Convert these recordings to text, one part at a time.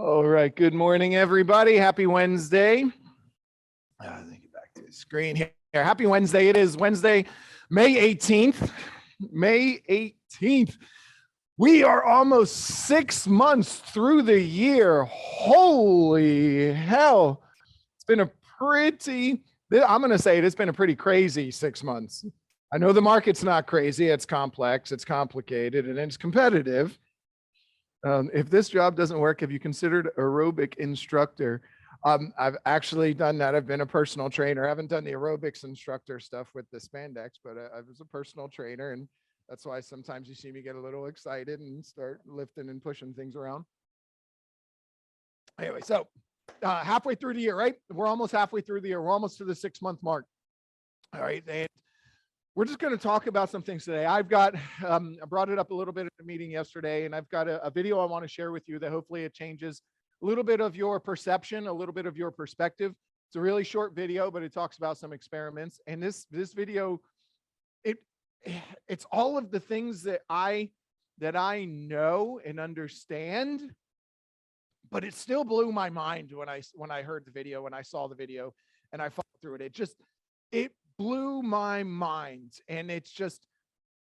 All right. Good morning, everybody. Happy Wednesday. Let me get back to the screen here. Happy Wednesday. It is Wednesday, May 18th. May 18th. We are almost 6 months through the year. Holy hell. It's been a pretty, I'm going to say it's been a pretty crazy 6 months. I know the market's not crazy. It's complex, it's complicated, and it's competitive. If this job doesn't work, have you considered aerobic instructor? I've actually done that. I've been a personal trainer. I haven't done the aerobics instructor stuff with the spandex, but I was a personal trainer, and that's why sometimes you see me get a little excited and start lifting and pushing things around. Anyway, so halfway through the year, right? We're almost halfway through the year. We're almost to the 6 month mark. All right. And we're just going to talk about some things today. I've got, I brought it up a little bit at the meeting yesterday, and I've got a video I want to share with you that hopefully it changes a little bit of your perception, a little bit of your perspective. It's a really short video, but it talks about some experiments. And this video, it's all of the things that I know and understand, but it still blew my mind when I heard the video, when I saw the video and I followed through it. It blew my mind. And it's just,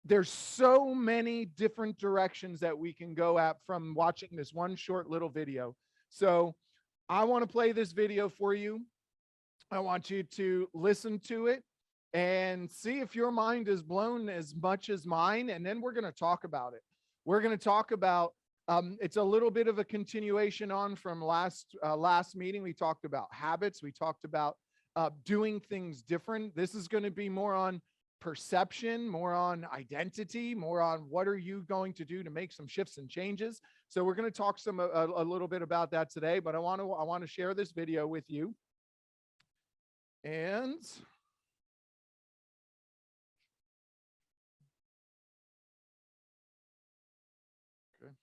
there's so many different directions that we can go at from watching this one short little video. So I want to play this video for you. I want you to listen to it and see if your mind is blown as much as mine. And then we're going to talk about it. We're going to talk about, it's a little bit of a continuation on from last meeting. We talked about habits. We talked about doing things different. This is going to be more on perception, more on identity, more on what are you going to do to make some shifts and changes. So we're going to talk a little bit about that today, but I want to share this video with you. And okay,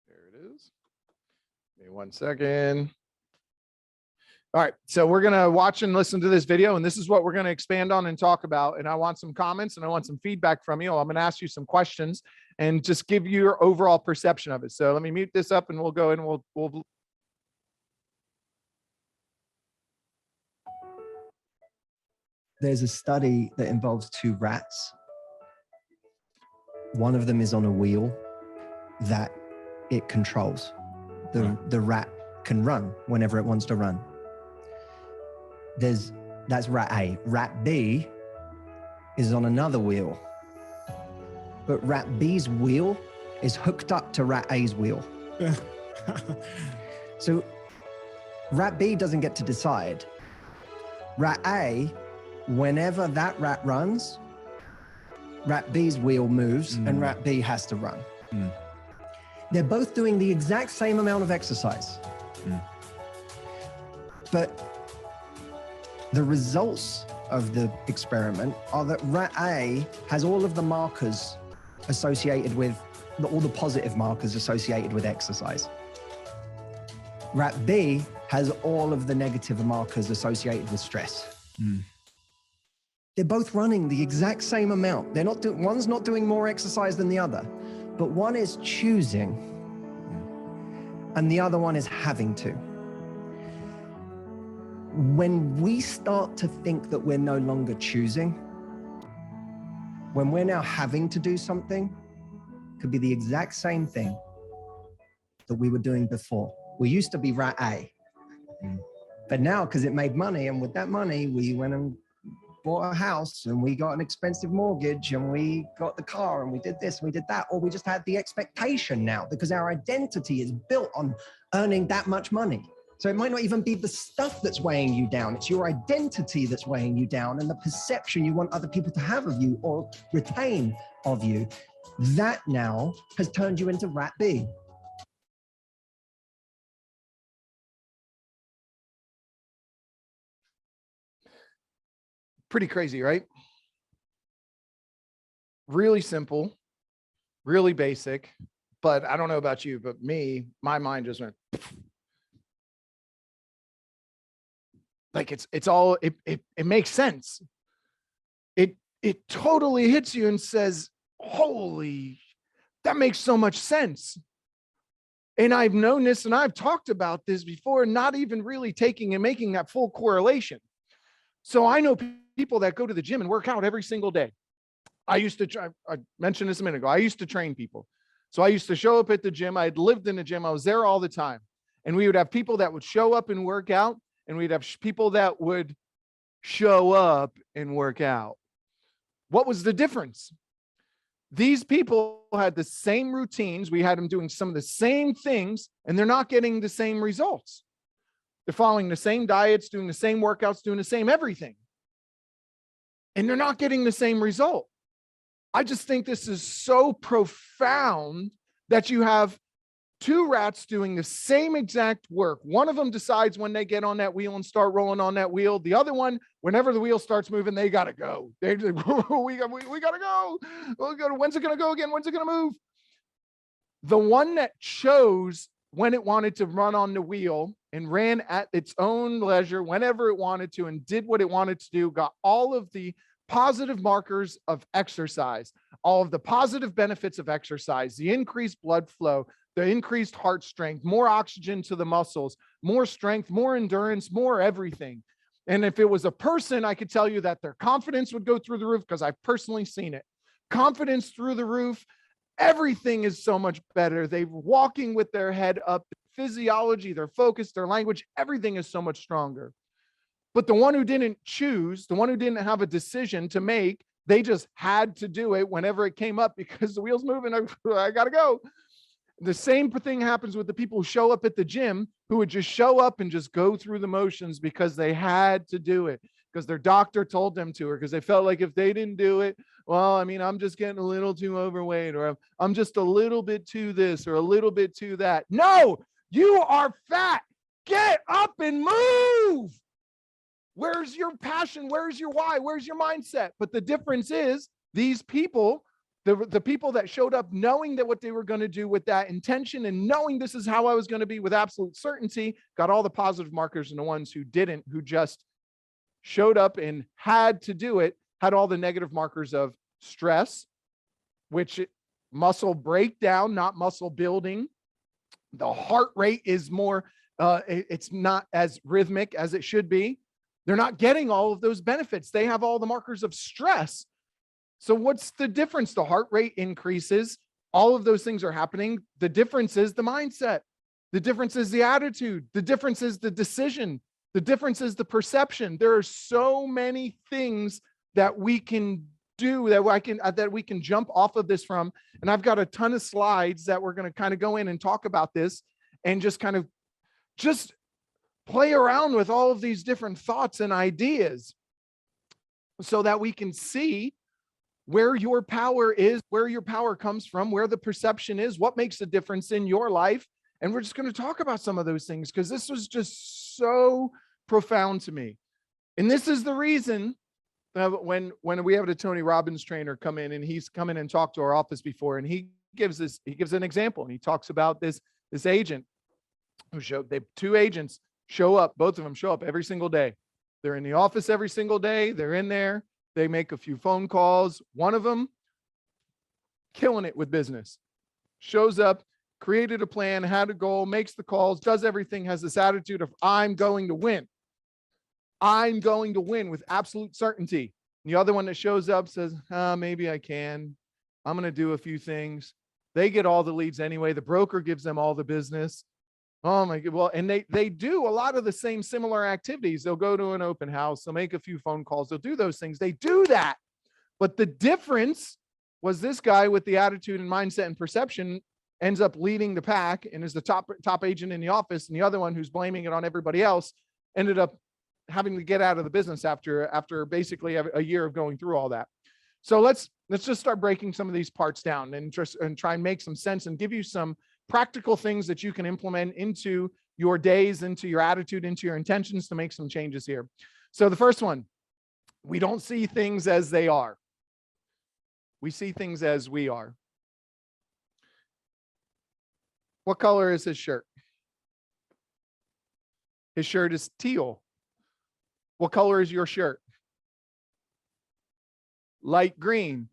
there it is. Give me 1 second. All right, so we're going to watch and listen to this video, and this is what we're going to expand on and talk about. And I want some comments and I want some feedback from you. I'm going to ask you some questions and just give you your overall perception of it. So let me mute this up and we'll go and we'll There's a study that involves 2 rats. One of them is on a wheel that it controls. The rat can run whenever it wants to run. That's rat A. Rat B is on another wheel, but rat B's wheel is hooked up to rat A's wheel. So rat B doesn't get to decide. Rat A, whenever that rat runs, rat B's wheel moves and rat B has to run. They're both doing the exact same amount of exercise. But the results of the experiment are that rat A has all of the markers associated with, all the positive markers associated with exercise. Rat B has all of the negative markers associated with stress. They're both running the exact same amount. They're not one's not doing more exercise than the other, but one is choosing and the other one is having to. When we start to think that we're no longer choosing, when we're now having to do something, it could be the exact same thing that we were doing before. We used to be rat A, but now because it made money, and with that money, we went and bought a house and we got an expensive mortgage and we got the car and we did this and we did that, or we just had the expectation now because our identity is built on earning that much money. So it might not even be the stuff that's weighing you down. It's your identity that's weighing you down and the perception you want other people to have of you or retain of you. That now has turned you into rat B. pretty crazy, right? Really simple, really basic, but I don't know about you, but my mind just went like it's all it makes sense. It totally hits you and says, holy, that makes so much sense. And I've known this and I've talked about this before, not even really taking and making that full correlation. So I know people that go to the gym and work out every single day. I used to try, I mentioned this a minute ago. I used to train people. So I used to show up at the gym. I had lived in the gym. I was there all the time. And we would have people that would show up and work out, and we'd have people that would show up and work out. What was the difference? These people had the same routines. We had them doing some of the same things, and they're not getting the same results. They're following the same diets, doing the same workouts, doing the same everything. And they're not getting the same result. I just think this is so profound that you have two rats doing the same exact work. One of them decides when they get on that wheel and start rolling on that wheel. The other one, whenever the wheel starts moving, they got to go. We got to go. When's it going to go again? When's it going to move? The one that chose when it wanted to run on the wheel and ran at its own leisure whenever it wanted to and did what it wanted to do, got all of the positive markers of exercise, all of the positive benefits of exercise, the increased blood flow, the increased heart strength, more oxygen to the muscles, more strength, more endurance, more everything. And if it was a person, I could tell you that their confidence would go through the roof because I've personally seen it. Confidence through the roof. Everything is so much better. They're walking with their head up. Physiology, their focus, their language, everything is so much stronger. But the one who didn't choose, the one who didn't have a decision to make, they just had to do it whenever it came up because the wheel's moving. I got to go. The same thing happens with the people who show up at the gym, who would just show up and just go through the motions because they had to do it, because their doctor told them to, or because they felt like if they didn't do it, well, I mean, I'm just getting a little too overweight, or I'm just a little bit too this or a little bit too that. No, you are fat. Get up and move. Where's your passion? Where's your why? Where's your mindset? But the difference is these people, the people that showed up knowing that what they were going to do with that intention and knowing this is how I was going to be with absolute certainty, got all the positive markers, and the ones who didn't, who just showed up and had to do it, had all the negative markers of stress, which muscle breakdown, not muscle building. The heart rate is more, it's not as rhythmic as it should be. They're not getting all of those benefits. They have all the markers of stress. So what's the difference? The heart rate increases. All of those things are happening. The difference is the mindset. The difference is the attitude. The difference is the decision. The difference is the perception. There are so many things that we can do that we can jump off of this from. And I've got a ton of slides that we're going to kind of go in and talk about this and just kind of just play around with all of these different thoughts and ideas so that we can see where your power is, where your power comes from, where the perception is, what makes a difference in your life. And we're just going to talk about some of those things because this was just so profound to me. And this is the reason when we have a Tony Robbins trainer come in, and he's come in and talked to our office before, and he gives an example, and he talks about this agent who two agents show up, both of them show up every single day. They're in the office every single day. They're in there. They make a few phone calls. One of them killing it with business, shows up, created a plan, had a goal, makes the calls, does everything, has this attitude of I'm going to win. I'm going to win with absolute certainty. The other one that shows up says, maybe I can. I'm going to do a few things. They get all the leads anyway. The broker gives them all the business. Oh my God. Well, and they do a lot of the same similar activities. They'll go to an open house. They'll make a few phone calls. They'll do those things. They do that. But the difference was this guy with the attitude and mindset and perception ends up leading the pack and is the top agent in the office. And the other one, who's blaming it on everybody else, ended up having to get out of the business after basically a year of going through all that. So let's just start breaking some of these parts down and try and make some sense and give you some practical things that you can implement into your days, into your attitude, into your intentions to make some changes here. So the first one, we don't see things as they are. We see things as we are. What color is his shirt? His shirt is teal. What color is your shirt? Light green.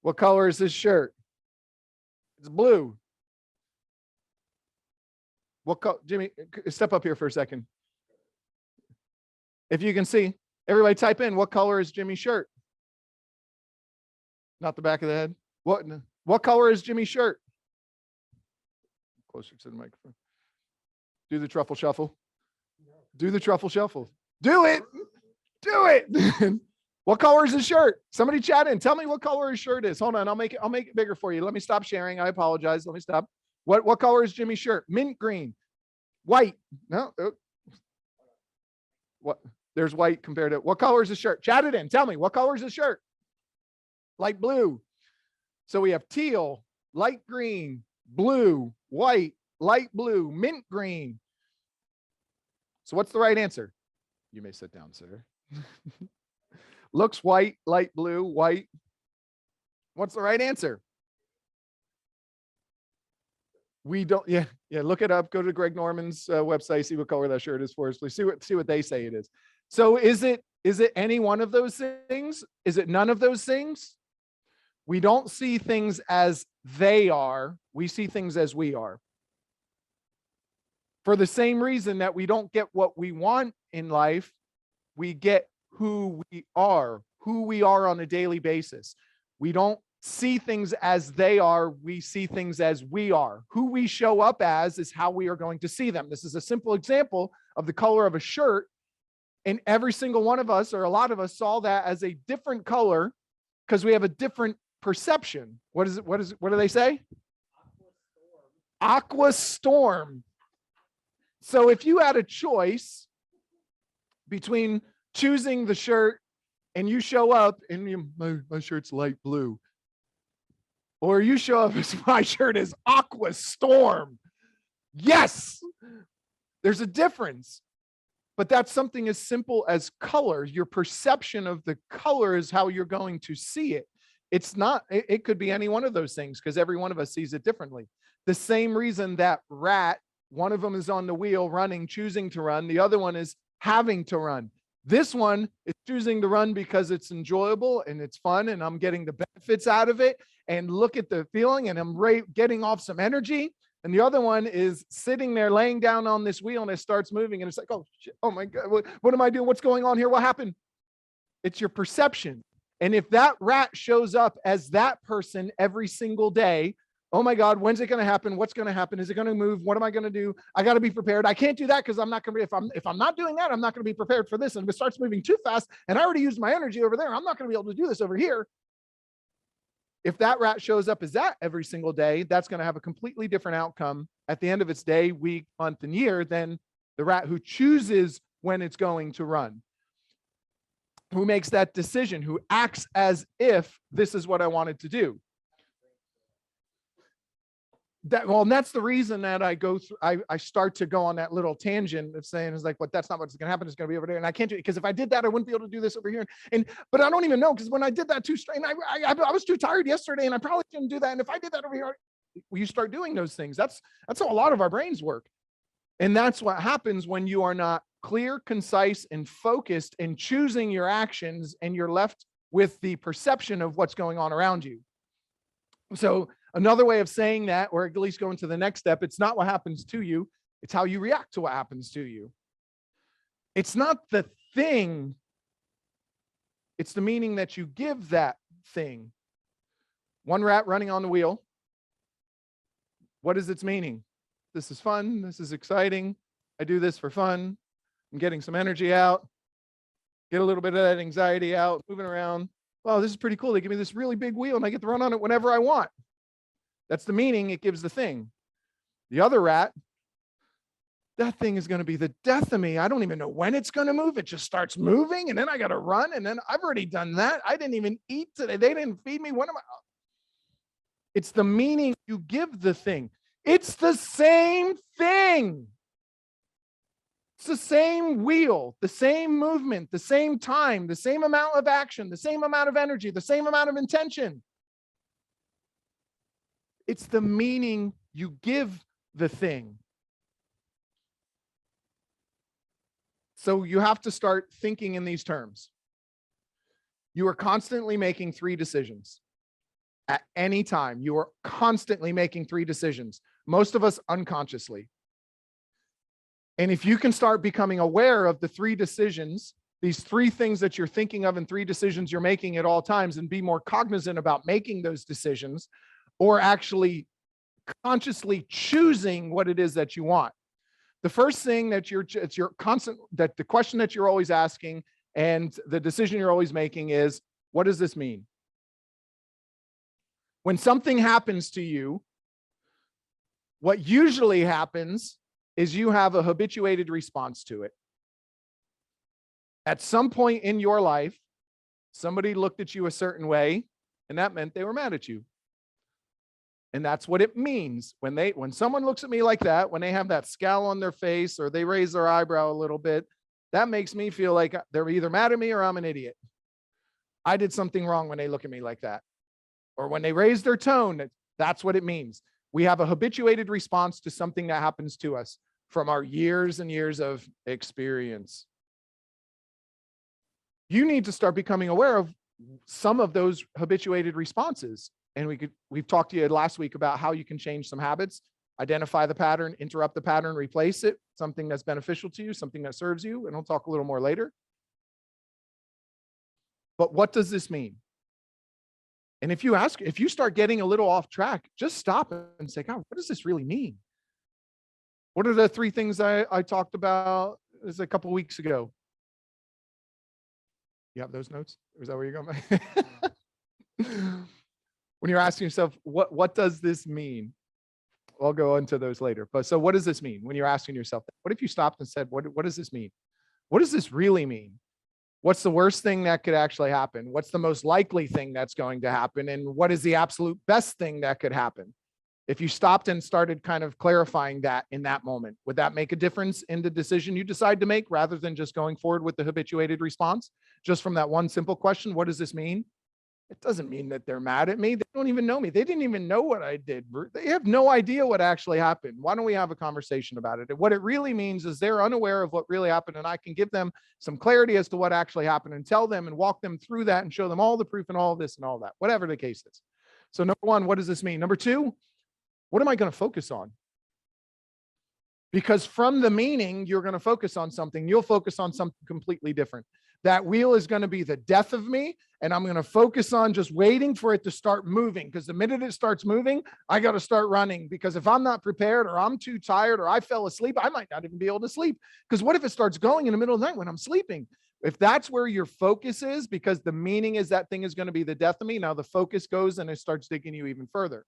What color is his shirt? It's blue. What color, Jimmy, step up here for a second. If you can see, everybody type in, what color is Jimmy's shirt? Not the back of the head. What color is Jimmy's shirt? Closer to the microphone. Do the truffle shuffle. Do the truffle shuffle. Do it. Do it. What color is his shirt? Somebody chat in. Tell me what color his shirt is. Hold on. I'll make it bigger for you. Let me stop sharing. I apologize. Let me stop. What color is Jimmy's shirt? Mint green. White. No. What? There's white compared to what color is his shirt? Chat it in. Tell me what color is his shirt? Light blue. So we have teal, light green, blue, white, light blue, mint green. So what's the right answer? You may sit down, sir. Looks white, light blue, white. What's the right answer? We don't, yeah, look it up. Go to Greg Norman's website, see what color that shirt is for us. Please see what they say it is. So is it any one of those things? Is it none of those things? We don't see things as they are. We see things as we are. For the same reason that we don't get what we want in life, we get who we are on a daily basis. We don't see things as they are. We see things as we are. Who we show up as is how we are going to see them. This is a simple example of the color of a shirt. And every single one of us, or a lot of us, saw that as a different color because we have a different perception. What do they say? Aqua storm. So if you had a choice between choosing the shirt and you show up and my shirt's light blue, or you show up as my shirt is aqua storm. Yes, there's a difference. But that's something as simple as color. Your perception of the color is how you're going to see it. It's not, it could be any one of those things because every one of us sees it differently. The same reason that rat, one of them is on the wheel running, choosing to run. The other one is having to run. This one is choosing to run because it's enjoyable and it's fun and I'm getting the benefits out of it. And look at the feeling and I'm getting off some energy. And the other one is sitting there laying down on this wheel and it starts moving and it's like, oh shit, oh my God, what am I doing? What's going on here? What happened? It's your perception. And if that rat shows up as that person every single day, oh my God, when's it going to happen? What's going to happen? Is it going to move? What am I going to do? I got to be prepared. I can't do that because I'm not going to be, if I'm not doing that, I'm not going to be prepared for this. And if it starts moving too fast and I already used my energy over there, I'm not going to be able to do this over here. If that rat shows up as that every single day, that's going to have a completely different outcome at the end of its day, week, month, and year than the rat who chooses when it's going to run, who makes that decision, who acts as if this is what I wanted to do. And that's the reason that I go through, I start to go on that little tangent of saying, it's like, but that's not what's going to happen. It's going to be over there. And I can't do it because if I did that, I wouldn't be able to do this over here. But I don't even know, because when I did that too straight, I was too tired yesterday and I probably shouldn't do that. And if I did that over here, you start doing those things. That's how a lot of our brains work. And that's what happens when you are not clear, concise, and focused in choosing your actions and you're left with the perception of what's going on around you. So another way of saying that, or at least going to the next step, it's not what happens to you, it's how you react to what happens to you. It's not the thing, it's the meaning that you give that thing. One rat running on the wheel. What is its meaning? This is fun, this is exciting, I do this for fun, I'm getting some energy out, get a little bit of that anxiety out, moving around. Wow, this is pretty cool. They give me this really big wheel and I get to run on it whenever I want. That's the meaning it gives the thing. The other rat, that thing is going to be the death of me. I don't even know when it's going to move. It just starts moving and then I got to run. And then I've already done that. I didn't even eat today. They didn't feed me. When am I? It's the meaning you give the thing. It's the same thing. It's the same wheel, the same movement, the same time, the same amount of action, the same amount of energy, the same amount of intention. It's the meaning you give the thing. So you have to start thinking in these terms. You are constantly making 3 decisions. At any time, you are constantly making 3 decisions. Most of us unconsciously. And if you can start becoming aware of the three decisions, these three things that you're thinking of and three decisions you're making at all times, and be more cognizant about making those decisions, or actually consciously choosing what it is that you want. The first thing that it's your constant, that the question that you're always asking and the decision you're always making is, what does this mean? When something happens to you, what usually happens is you have a habituated response to it. At some point in your life, somebody looked at you a certain way, and that meant they were mad at you. And that's what it means when someone looks at me like that, when they have that scowl on their face or they raise their eyebrow a little bit, that makes me feel like they're either mad at me or I'm an idiot. I did something wrong when they look at me like that. Or when they raise their tone, that's what it means. We have a habituated response to something that happens to us from our years and years of experience. You need to start becoming aware of some of those habituated responses. And we've talked to you last week about how you can change some habits, identify the pattern, interrupt the pattern, replace it, something that's beneficial to you, something that serves you. And we'll talk a little more later. But what does this mean? And if you start getting a little off track, just stop and say, God, what does this really mean? What are the three things I talked about a couple of weeks ago? You have those notes? Or is that where you're going? When you're asking yourself, what does this mean? I'll go into those later. But so what does this mean when you're asking yourself that? What if you stopped and said, what does this mean? What does this really mean? What's the worst thing that could actually happen? What's the most likely thing that's going to happen? And what is the absolute best thing that could happen? If you stopped and started kind of clarifying that in that moment, would that make a difference in the decision you decide to make rather than just going forward with the habituated response? Just from that one simple question, what does this mean? It doesn't mean that they're mad at me. They don't even know me. They didn't even know what I did. They have no idea what actually happened. Why don't we have a conversation about it? And what it really means is they're unaware of what really happened, and I can give them some clarity as to what actually happened and tell them and walk them through that and show them all the proof and all of this and all that, whatever the case is. So number one, what does this mean? Number two, what am I going to focus on? Because from the meaning, you're going to focus on something. You'll focus on something completely different. That wheel is going to be the death of me, and I'm going to focus on just waiting for it to start moving, because the minute it starts moving, I got to start running, because if I'm not prepared or I'm too tired or I fell asleep, I might not even be able to sleep, because what if it starts going in the middle of the night when I'm sleeping? If that's where your focus is, because the meaning is that thing is going to be the death of me, now the focus goes and it starts digging you even further.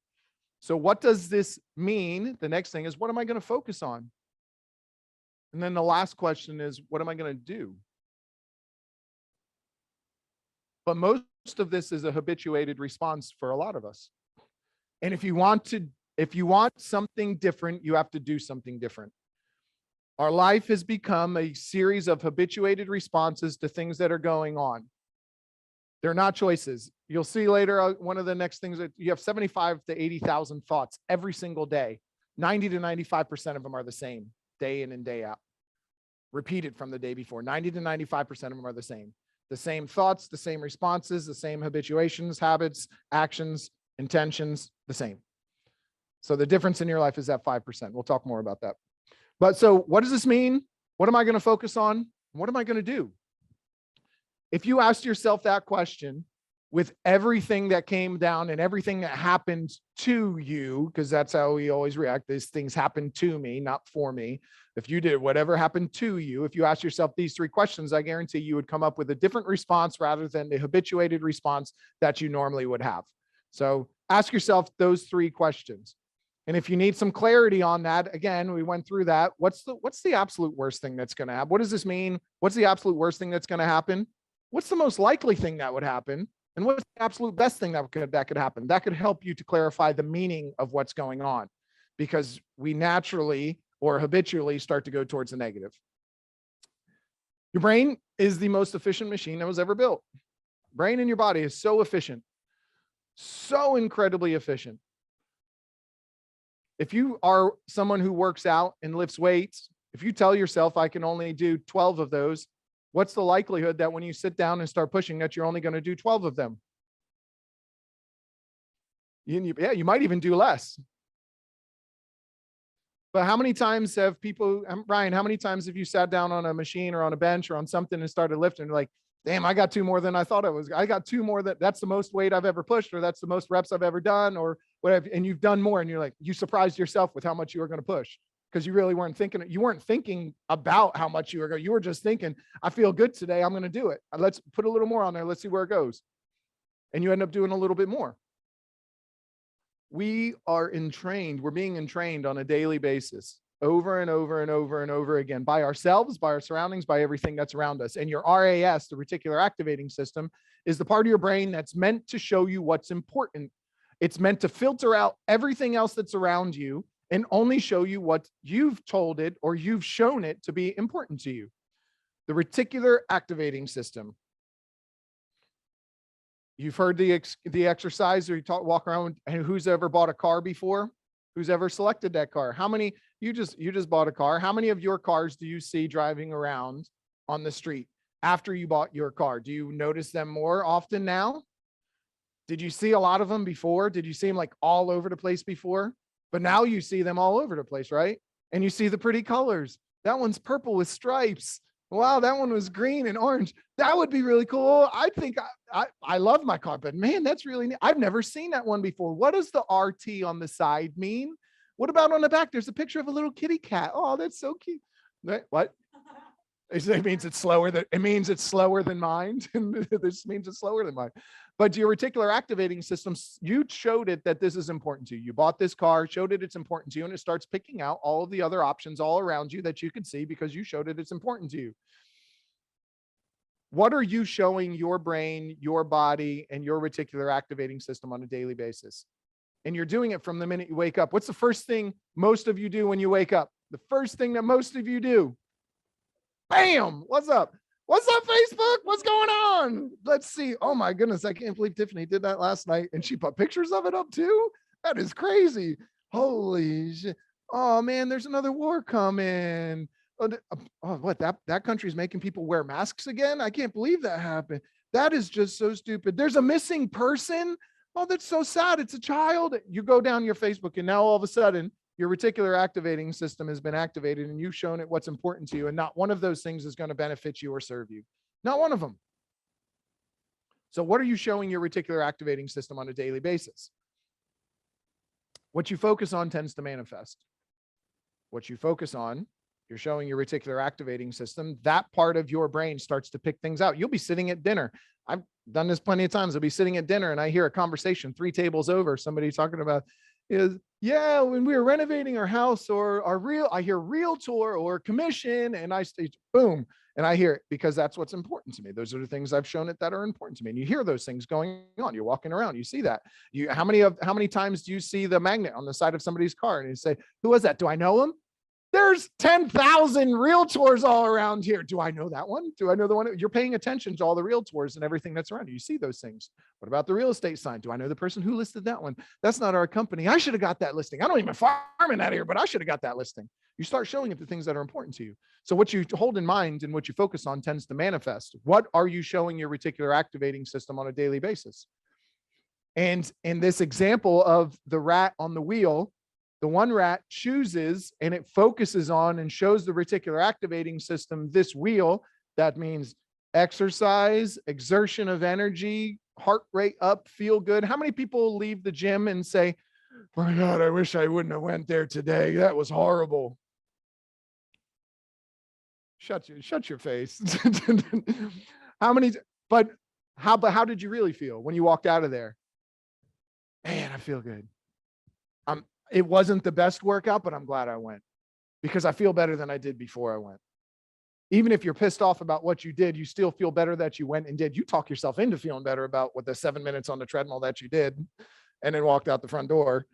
So what does this mean? The next thing is, what am I going to focus on? And then the last question is, what am I going to do? But most of this is a habituated response for a lot of us. And if you want something different, you have to do something different. Our life has become a series of habituated responses to things that are going on. They're not choices. You'll see later, one of the next things, that you have 75 to 80,000 thoughts every single day. 90 to 95% of them are the same, day in and day out. Repeated from the day before. 90 to 95% of them are the same. The same thoughts, the same responses, the same habituations, habits, actions, intentions, the same. So the difference in your life is that 5%. We'll talk more about that. But so what does this mean? What am I going to focus on? What am I going to do? If you asked yourself that question with everything that came down and everything that happened to you, because that's how we always react. These things happen to me, not for me. If you did whatever happened to you, if you ask yourself these three questions, I guarantee you would come up with a different response rather than the habituated response that you normally would have. So ask yourself those three questions. And if you need some clarity on that, again, we went through that. What's the absolute worst thing that's going to happen? What does this mean? What's the absolute worst thing that's going to happen? What's the most likely thing that would happen? And what's the absolute best thing that could happen? That could help you to clarify the meaning of what's going on, because we naturally or habitually start to go towards the negative. Your brain is the most efficient machine that was ever built. Brain in your body is so efficient, so incredibly efficient. If you are someone who works out and lifts weights, if you tell yourself, I can only do 12 of those, what's the likelihood that when you sit down and start pushing that you're only going to do 12 of them? You might even do less. But how many times have people, Brian, how many times have you sat down on a machine or on a bench or on something and started lifting, like, damn, I got two more than I thought I was. I got two more that's the most weight I've ever pushed, or that's the most reps I've ever done, or whatever. And you've done more and you're like, you surprised yourself with how much you were going to push because you really weren't thinking, you weren't thinking about how much you were going, you were just thinking, I feel good today. I'm going to do it. Let's put a little more on there. Let's see where it goes. And you end up doing a little bit more. We are entrained. We're being entrained on a daily basis, over and over and over and over again, by ourselves, by our surroundings, by everything that's around us. And your RAS, the reticular activating system, is the part of your brain that's meant to show you what's important. It's meant to filter out everything else that's around you and only show you what you've told it or you've shown it to be important to you. The reticular activating system. You've heard the exercise, or you walk around, and who's ever bought a car before? Who's ever selected that car? How many, you just bought a car. How many of your cars do you see driving around on the street after you bought your car? Do you notice them more often now? Did you see a lot of them before? Did you see them like all over the place before? But now you see them all over the place, right? And you see the pretty colors. That one's purple with stripes. Wow, that one was green and orange. That would be really cool. I think I love my car, but man, that's really neat. I've never seen that one before. What does the RT on the side mean? What about on the back? There's a picture of a little kitty cat. Oh, that's so cute. What? It means it's slower than mine. This means it's slower than mine. But your reticular activating system, you showed it that this is important to you. You bought this car, showed it it's important to you, and it starts picking out all of the other options all around you that you can see because you showed it it's important to you. What are you showing your brain, your body, and your reticular activating system on a daily basis? And you're doing it from the minute you wake up. What's the first thing most of you do when you wake up? The first thing that most of you do. Bam! What's up? What's up, Facebook? What's going on? Let's see. Oh my goodness, I can't believe Tiffany did that last night and she put pictures of it up too. That is crazy. Holy shit. Oh man, there's another war coming. Oh, what, that country's making people wear masks again? I can't believe that happened. That is just so stupid. There's a missing person. Oh, that's so sad. It's a child. You go down your Facebook and now all of a sudden your reticular activating system has been activated and you've shown it what's important to you. And not one of those things is going to benefit you or serve you. Not one of them. So what are you showing your reticular activating system on a daily basis? What you focus on tends to manifest. What you focus on, you're showing your reticular activating system. That part of your brain starts to pick things out. You'll be sitting at dinner. I've done this plenty of times. I'll be sitting at dinner and I hear a conversation 3 tables over, somebody talking about yeah, when we were renovating our house, or I hear realtor or commission, and I say, boom, and I hear it because that's what's important to me. Those are the things I've shown it that are important to me. And you hear those things going on. You're walking around, you see that. How many times do you see the magnet on the side of somebody's car and you say, who was that? Do I know him? There's 10,000 realtors all around here. Do I know that one? Do I know the one? You're paying attention to all the realtors and everything that's around you. You see those things. What about the real estate sign? Do I know the person who listed that one? That's not our company. I should have got that listing. I don't even farm in that area, but I should have got that listing. You start showing it the things that are important to you. So what you hold in mind and what you focus on tends to manifest. What are you showing your reticular activating system on a daily basis? And in this example of the rat on the wheel, the one rat chooses and it focuses on and shows the reticular activating system this wheel. That means exercise, exertion of energy, heart rate up, feel good. How many people leave the gym and say, my God, I wish I wouldn't have went there today. That was horrible. Shut your face. How did you really feel when you walked out of there? Man, I feel good. It wasn't the best workout, but I'm glad I went because I feel better than I did before I went. Even if you're pissed off about what you did, you still feel better that you went and did. You talk yourself into feeling better about what the 7 minutes on the treadmill that you did and then walked out the front door.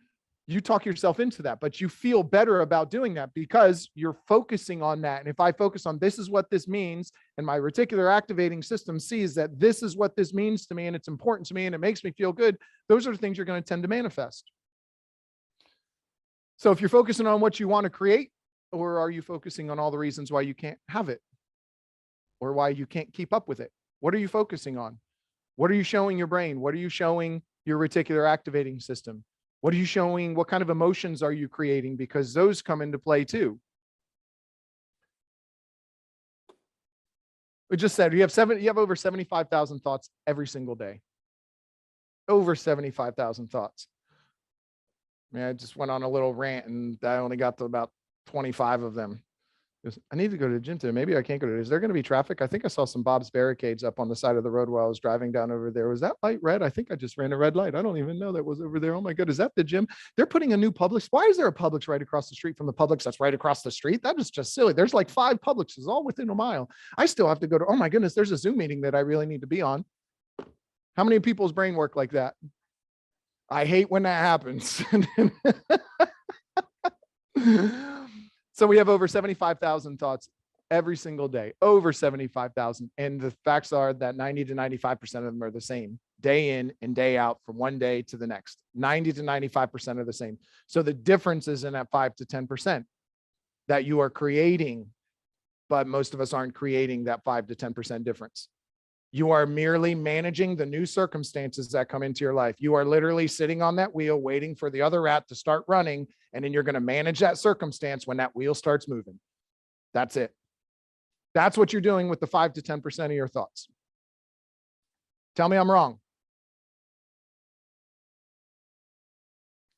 You talk yourself into that, but you feel better about doing that because you're focusing on that. And if I focus on this is what this means, and my reticular activating system sees that this is what this means to me and it's important to me and it makes me feel good, those are the things you're going to tend to manifest. So if you're focusing on what you want to create, or are you focusing on all the reasons why you can't have it or why you can't keep up with it? What are you focusing on? What are you showing your brain? What are you showing your reticular activating system? What are you showing? What kind of emotions are you creating? Because those come into play too. We just said you have over 75,000 thoughts every single day. Over 75,000 thoughts. Yeah, I just went on a little rant and I only got to about 25 of them. I need to go to the gym today. Maybe I can't go to. Is there going to be traffic? I think I saw some Bob's barricades up on the side of the road while I was driving down over there. Was that light red? I think I just ran a red light. I don't even know that was over there. Oh my God, is that the gym? They're putting a new Publix. Why is there a Publix right across the street from the Publix that's right across the street? That is just silly. There's like 5 Publixes all within a mile. I still have to go to. Oh my goodness, there's a Zoom meeting that I really need to be on. How many people's brain work like that? I hate when that happens. So we have over 75,000 thoughts every single day, over 75,000. And the facts are that 90 to 95% of them are the same day in and day out from one day to the next. 90 to 95% are the same. So the difference is in that 5 to 10% that you are creating, but most of us aren't creating that 5 to 10% difference. You are merely managing the new circumstances that come into your life. You are literally sitting on that wheel, waiting for the other rat to start running. And then you're going to manage that circumstance when that wheel starts moving. That's it. That's what you're doing with the 5 to 10% of your thoughts. Tell me I'm wrong.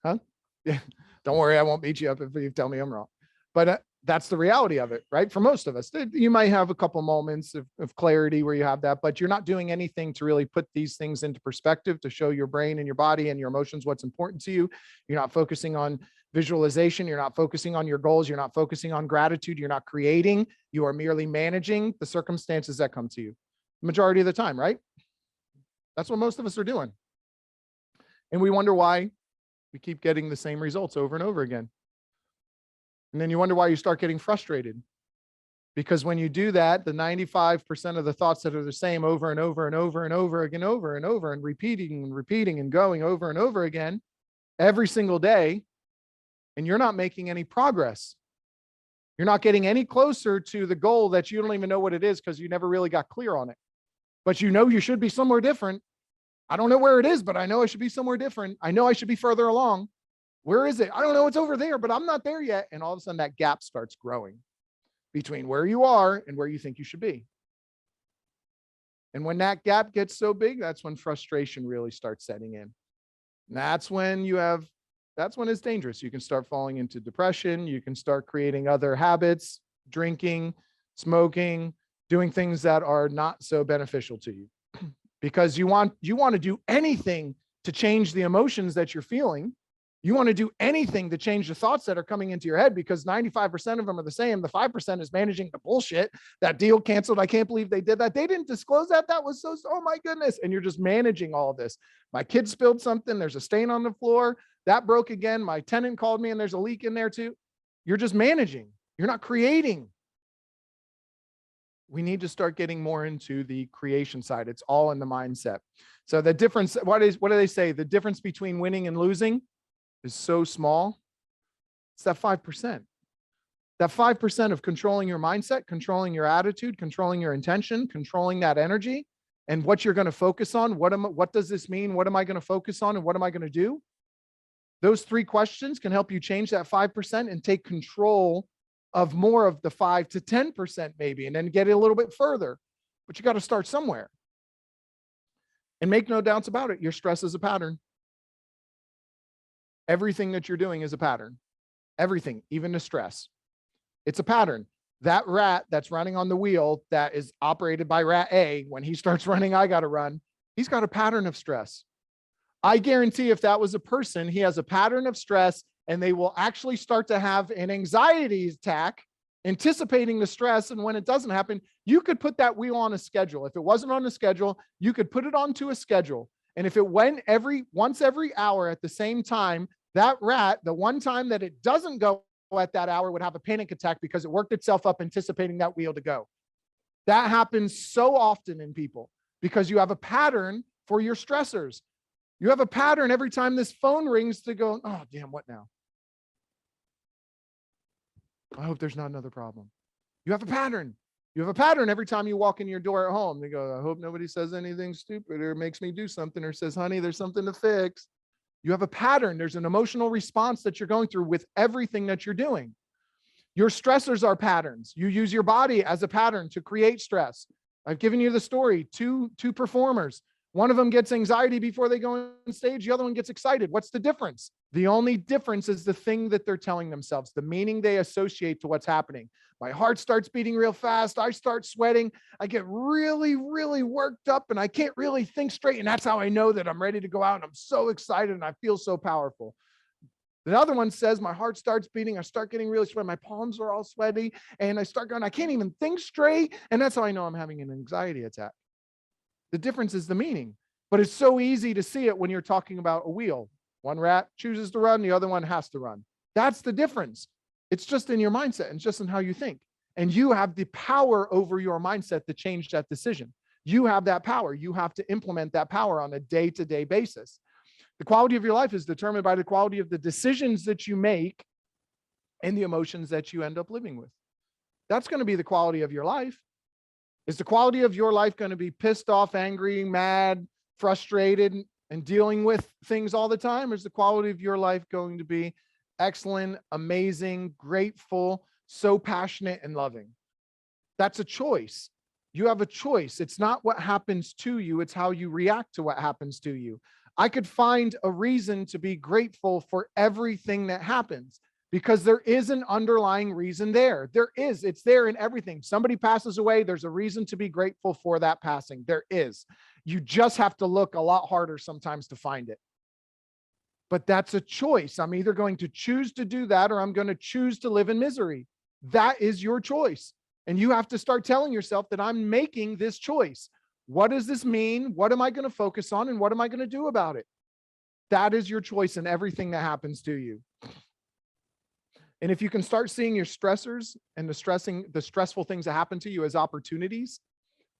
Huh? Yeah. Don't worry. I won't beat you up if you tell me I'm wrong. But that's the reality of it, right? For most of us, you might have a couple moments of clarity where you have that, but you're not doing anything to really put these things into perspective to show your brain and your body and your emotions what's important to you. You're not focusing on visualization. You're not focusing on your goals. You're not focusing on gratitude. You're not creating. You are merely managing the circumstances that come to you the majority of the time, right? That's what most of us are doing. And we wonder why we keep getting the same results over and over again. And then you wonder why you start getting frustrated. Because when you do that, the 95% of the thoughts that are the same over and over and over and over again, over and over and repeating and going over and over again every single day, and you're not making any progress. You're not getting any closer to the goal that you don't even know what it is because you never really got clear on it. But you know you should be somewhere different. I don't know where it is, but I know I should be somewhere different. I know I should be further along. Where is it? I don't know. It's over there, but I'm not there yet. And all of a sudden that gap starts growing between where you are and where you think you should be. And when that gap gets so big, that's when frustration really starts setting in. And that's when it's dangerous. You can start falling into depression. You can start creating other habits, drinking, smoking, doing things that are not so beneficial to you because you want to do anything to change the emotions that you're feeling. You want to do anything to change the thoughts that are coming into your head because 95% of them are the same. The 5% is managing the bullshit. That deal canceled. I can't believe they did that. They didn't disclose that. That was oh my goodness. And you're just managing all of this. My kid spilled something. There's a stain on the floor. That broke again. My tenant called me and there's a leak in there too. You're just managing. You're not creating. We need to start getting more into the creation side. It's all in the mindset. So the difference, what do they say? The difference between winning and losing is so small. It's that 5%. That 5% of controlling your mindset, controlling your attitude, controlling your intention, controlling that energy, and what you're going to focus on. What does this mean? What am I going to focus on? And what am I going to do? Those 3 questions can help you change that 5% and take control of more of the 5 to 10% maybe, and then get it a little bit further. But you got to start somewhere. And make no doubts about it. Your stress is a pattern. Everything that you're doing is a pattern. Everything, even the stress. It's a pattern. That rat that's running on the wheel that is operated by rat A, when he starts running, I got to run. He's got a pattern of stress. I guarantee if that was a person, he has a pattern of stress and they will actually start to have an anxiety attack, anticipating the stress. And when it doesn't happen, you could put that wheel on a schedule. If it wasn't on a schedule, you could put it onto a schedule. And if it went once every hour at the same time, that rat, the one time that it doesn't go at that hour, would have a panic attack because it worked itself up anticipating that wheel to go. That happens so often in people because you have a pattern for your stressors. You have a pattern every time this phone rings to go, oh, damn, what now? I hope there's not another problem. You have a pattern. You have a pattern every time you walk in your door at home. They go, I hope nobody says anything stupid or makes me do something or says, honey, there's something to fix. You have a pattern. There's an emotional response that you're going through with everything that you're doing. Your stressors are patterns. You use your body as a pattern to create stress. I've given you the story, two performers. One of them gets anxiety before they go on stage. The other one gets excited. What's the difference? The only difference is the thing that they're telling themselves, the meaning they associate to what's happening. My heart starts beating real fast. I start sweating. I get really, really worked up and I can't really think straight. And that's how I know that I'm ready to go out and I'm so excited and I feel so powerful. The other one says my heart starts beating. I start getting really sweaty. My palms are all sweaty and I start going, I can't even think straight. And that's how I know I'm having an anxiety attack. The difference is the meaning, but it's so easy to see it when you're talking about a wheel. One rat chooses to run, the other one has to run. That's the difference. It's just in your mindset and just in how you think. And you have the power over your mindset to change that decision. You have that power. You have to implement that power on a day-to-day basis. The quality of your life is determined by the quality of the decisions that you make and the emotions that you end up living with. That's going to be the quality of your life. Is the quality of your life going to be pissed off, angry, mad, frustrated, and dealing with things all the time? Or is the quality of your life going to be excellent, amazing, grateful, so passionate and loving? That's a choice. You have a choice. It's not what happens to you. It's how you react to what happens to you. I could find a reason to be grateful for everything that happens because there is an underlying reason there. There is. It's there in everything. Somebody passes away. There's a reason to be grateful for that passing. There is. You just have to look a lot harder sometimes to find it. But that's a choice. I'm either going to choose to do that or I'm going to choose to live in misery. That is your choice. And you have to start telling yourself that I'm making this choice. What does this mean? What am I going to focus on? And what am I going to do about it? That is your choice in everything that happens to you. And if you can start seeing your stressors and the stressful things that happen to you as opportunities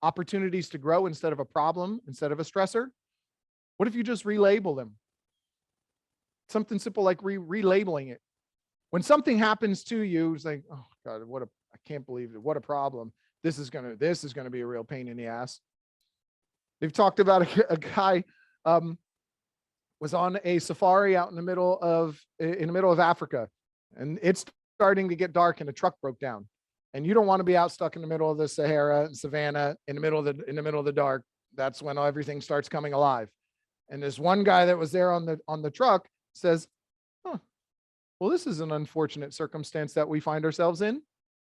to grow instead of a problem, instead of a stressor, what if you just relabel them? Something simple like relabeling it. When something happens to you, it's like, oh God, I can't believe it. What a problem. This is going to be a real pain in the ass. They've talked about a guy was on a safari out in the middle of Africa, and it's starting to get dark and the truck broke down. And you don't want to be out stuck in the middle of the Sahara and savannah in the middle of the dark. That's when everything starts coming alive. And this one guy that was there on the truck says, well, this is an unfortunate circumstance that we find ourselves in.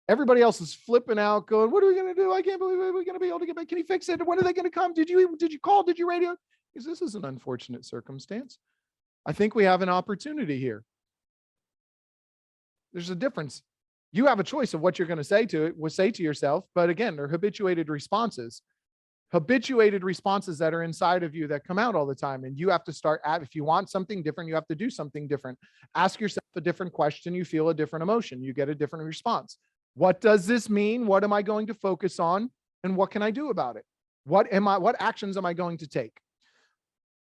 Everybody else is flipping out, going, what are we going to do? I can't believe we're going to be able to get back. Can you fix it? When are they going to come? Did you call? Did you radio? Because this is an unfortunate circumstance. I think we have an opportunity here. There's a difference. You have a choice of what you're going to say to yourself. But again, they're habituated responses that are inside of you that come out all the time. And you have to start if you want something different, you have to do something different. Ask yourself a different question. You feel a different emotion. You get a different response. What does this mean? What am I going to focus on? And what can I do about it? What actions am I going to take?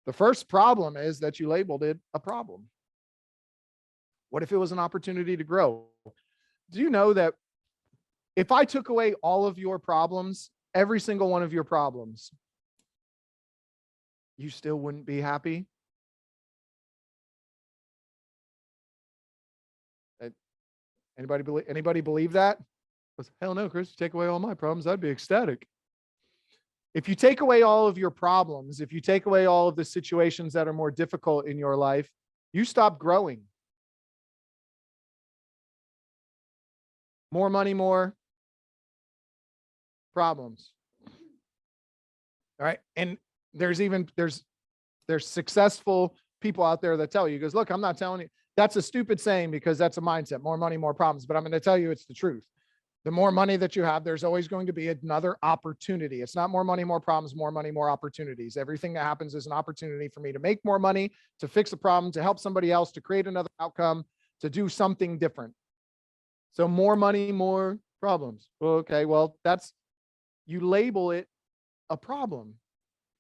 The first problem is that you labeled it a problem. What if it was an opportunity to grow? Do you know that if I took away all of your problems, every single one of your problems, you still wouldn't be happy? Anybody believe that? Hell no, Chris, if you take away all my problems, I'd be ecstatic. If you take away all of your problems, if you take away all of the situations that are more difficult in your life, you stop growing. More money, more problems. All right. And there's successful people out there that tell you, goes, look, I'm not telling you. That's a stupid saying because that's a mindset, more money, more problems. But I'm going to tell you it's the truth. The more money that you have, there's always going to be another opportunity. It's not more money, more problems, more money, more opportunities. Everything that happens is an opportunity for me to make more money, to fix a problem, to help somebody else, to create another outcome, to do something different. So more money, more problems. Okay, well, you label it a problem.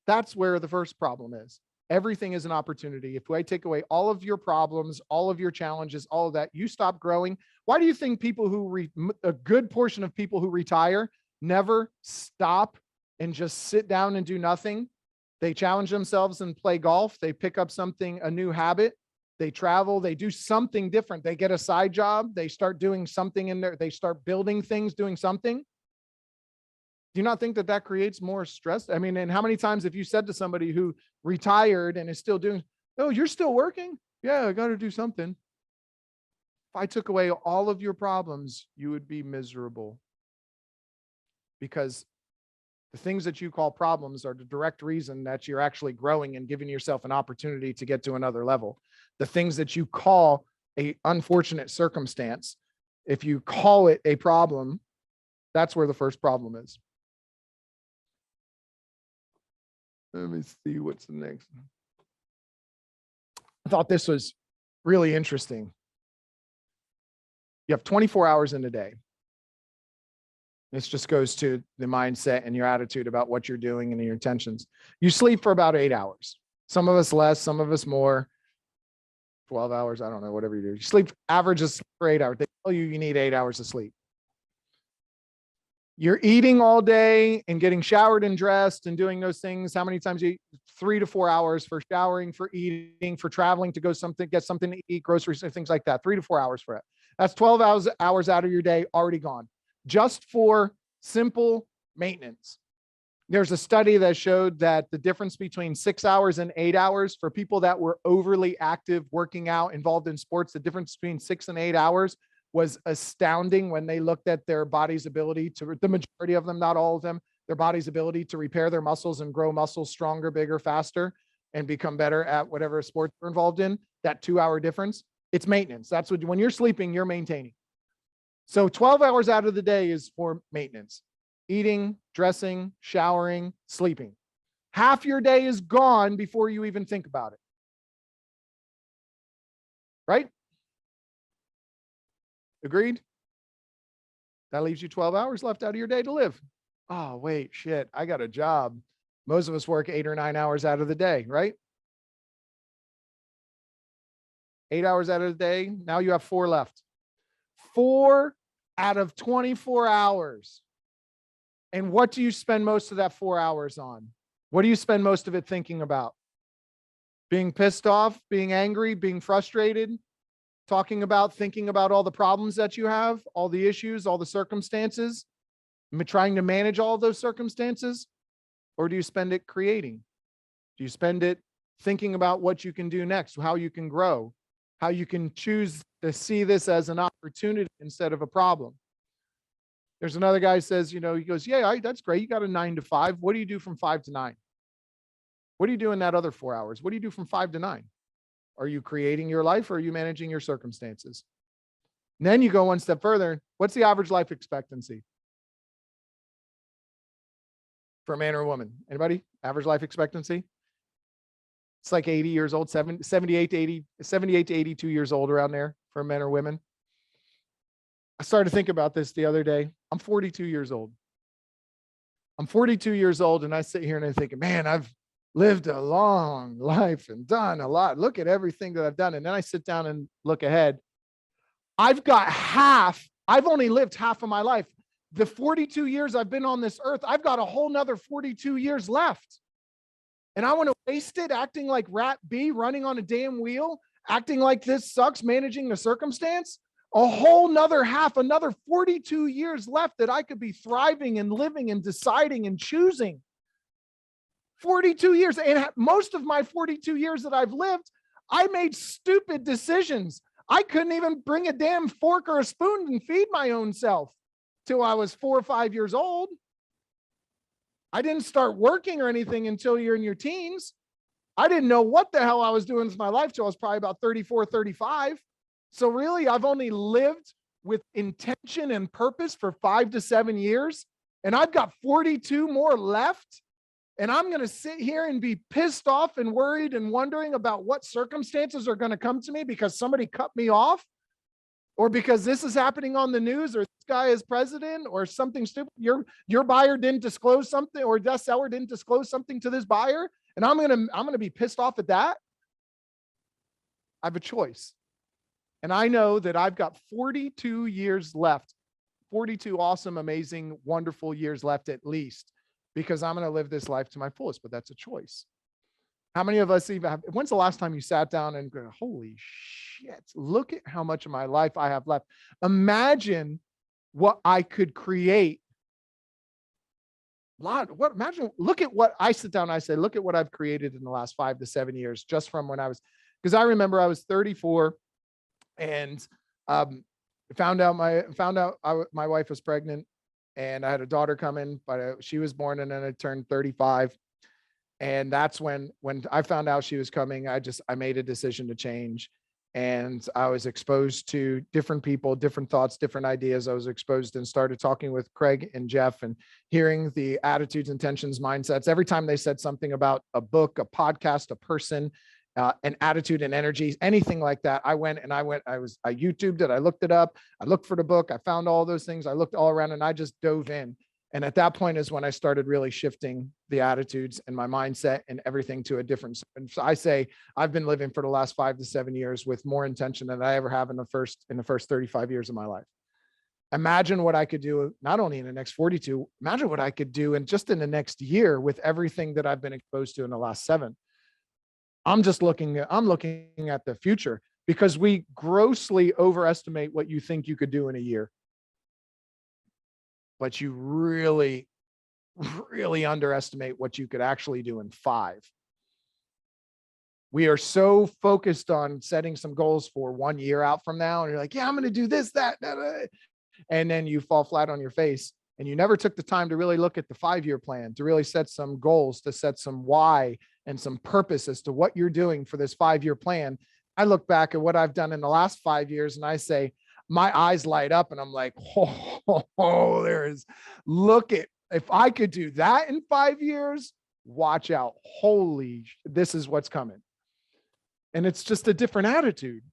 That's where the first problem is. Everything is an opportunity. If I take away all of your problems, all of your challenges, all of that, you stop growing. Why do you think a good portion of people who retire never stop and just sit down and do nothing? They challenge themselves and play golf. They pick up something, a new habit. They travel. They do something different. They get a side job. They start doing something in there. They start building things, doing something. Do you not think that that creates more stress? I mean, and how many times have you said to somebody who retired and is still doing, oh, you're still working? Yeah, I got to do something. If I took away all of your problems, you would be miserable. Because the things that you call problems are the direct reason that you're actually growing and giving yourself an opportunity to get to another level. The things that you call a unfortunate circumstance, if you call it a problem, that's where the first problem is. Let me see what's the next. I thought this was really interesting. You have 24 hours in a day. This just goes to the mindset and your attitude about what you're doing and your intentions. You sleep for about 8 hours. Some of us less, some of us more. 12 hours, I don't know, whatever you do. You sleep, average is for 8 hours. They tell you you need 8 hours of sleep. You're eating all day and getting showered and dressed and doing those things. How many times you eat? 3 to 4 hours for showering, for eating, for traveling to go get something to eat, groceries, things like that. 3 to 4 hours for it. That's 12 hours out of your day already gone. Just for simple maintenance. There's a study that showed that the difference between 6 hours and 8 hours for people that were overly active, working out, involved in sports, the difference between 6 and 8 hours was astounding when they looked at their body's ability to, the majority of them, not all of them, their body's ability to repair their muscles and grow muscles stronger, bigger, faster, and become better at whatever sport they're involved in. That 2 hour difference, it's maintenance. That's what, when you're sleeping, you're maintaining. So 12 hours out of the day is for maintenance. Eating, dressing, showering, sleeping. Half your day is gone before you even think about it. Right? Agreed? That leaves you 12 hours left out of your day to live. Oh, wait, shit, I got a job. Most of us work 8 or 9 hours out of the day, right? 8 hours out of the day. Now you have 4 left. 4 out of 24 hours. And what do you spend most of that 4 hours on? What do you spend most of it thinking about? Being pissed off, being angry, being frustrated, thinking about all the problems that you have, all the issues, all the circumstances, trying to manage all of those circumstances? Or do you spend it creating? Do you spend it thinking about what you can do next, how you can grow, how you can choose to see this as an opportunity instead of a problem? There's another guy who says, he goes, yeah, that's great. You got a 9 to 5. What do you do from 5 to 9? What do you do in that other 4 hours? What do you do from 5 to 9? Are you creating your life or are you managing your circumstances? And then you go one step further. What's the average life expectancy for a man or a woman? Anybody? Average life expectancy? It's like 80 years old, 78 to 82 years old, around there for men or women. I started to think about this the other day. I'm 42 years old. I'm 42 years old and I sit here and I'm thinking, man, I've lived a long life and done a lot. Look at everything that I've done. And then I sit down and look ahead. I've only lived half of my life. The 42 years I've been on this earth, I've got a whole nother 42 years left. And I want to waste it acting like Rat B, running on a damn wheel, acting like this sucks, managing the circumstance. A whole nother another 42 years left that I could be thriving and living and deciding and choosing. 42 years. And most of my 42 years that I've lived, I made stupid decisions. I couldn't even bring a damn fork or a spoon and feed my own self till I was 4 or 5 years old. I didn't start working or anything until you're in your teens. I didn't know what the hell I was doing with my life till I was probably about 34, 35. So really, I've only lived with intention and purpose for 5 to 7 years, and I've got 42 more left. And I'm going to sit here and be pissed off and worried and wondering about what circumstances are going to come to me because somebody cut me off, or because this is happening on the news, or this guy is president, or something stupid. Your buyer didn't disclose something, or the seller didn't disclose something to this buyer, and I'm going to be pissed off at that. I have a choice. And I know that I've got 42 years left, 42 awesome, amazing, wonderful years left at least because I'm going to live this life to my fullest, but that's a choice. How many of us even have, when's the last time you sat down and go, holy shit, look at how much of my life I have left. Imagine what I could create. Imagine, look at what I sit down and I say, look at what I've created in the last 5 to 7 years, just from when I was, because I remember I was 34 and found out my wife was pregnant and I had a daughter coming, but she was born and then I turned 35. And that's when I found out she was coming, I made a decision to change. And I was exposed to different people, different thoughts, different ideas. I was exposed and started talking with Craig and Jeff and hearing the attitudes, intentions, mindsets. Every time they said something about a book, a podcast, a person, an attitude and energy, anything like that, I YouTubed it. I looked it up. I looked for the book. I found all those things. I looked all around and I just dove in. And at that point is when I started really shifting the attitudes and my mindset and everything to a different. And so I say I've been living for the last 5 to 7 years with more intention than I ever have in the first 35 years of my life. Imagine what I could do, not only in the next 42, imagine what I could do in just in the next year with everything that I've been exposed to in the last 7. I'm looking at the future, because we grossly overestimate what you think you could do in a year. But you really, really underestimate what you could actually do in 5. We are so focused on setting some goals for 1 year out from now. And you're like, yeah, I'm going to do this, that. And then you fall flat on your face and you never took the time to really look at the 5-year plan, to really set some goals, to set some why and some purpose as to what you're doing for this 5-year plan. I look back at what I've done in the last 5 years and I say, my eyes light up and I'm like, if I could do that in 5 years, watch out. This is what's coming. And it's just a different attitude.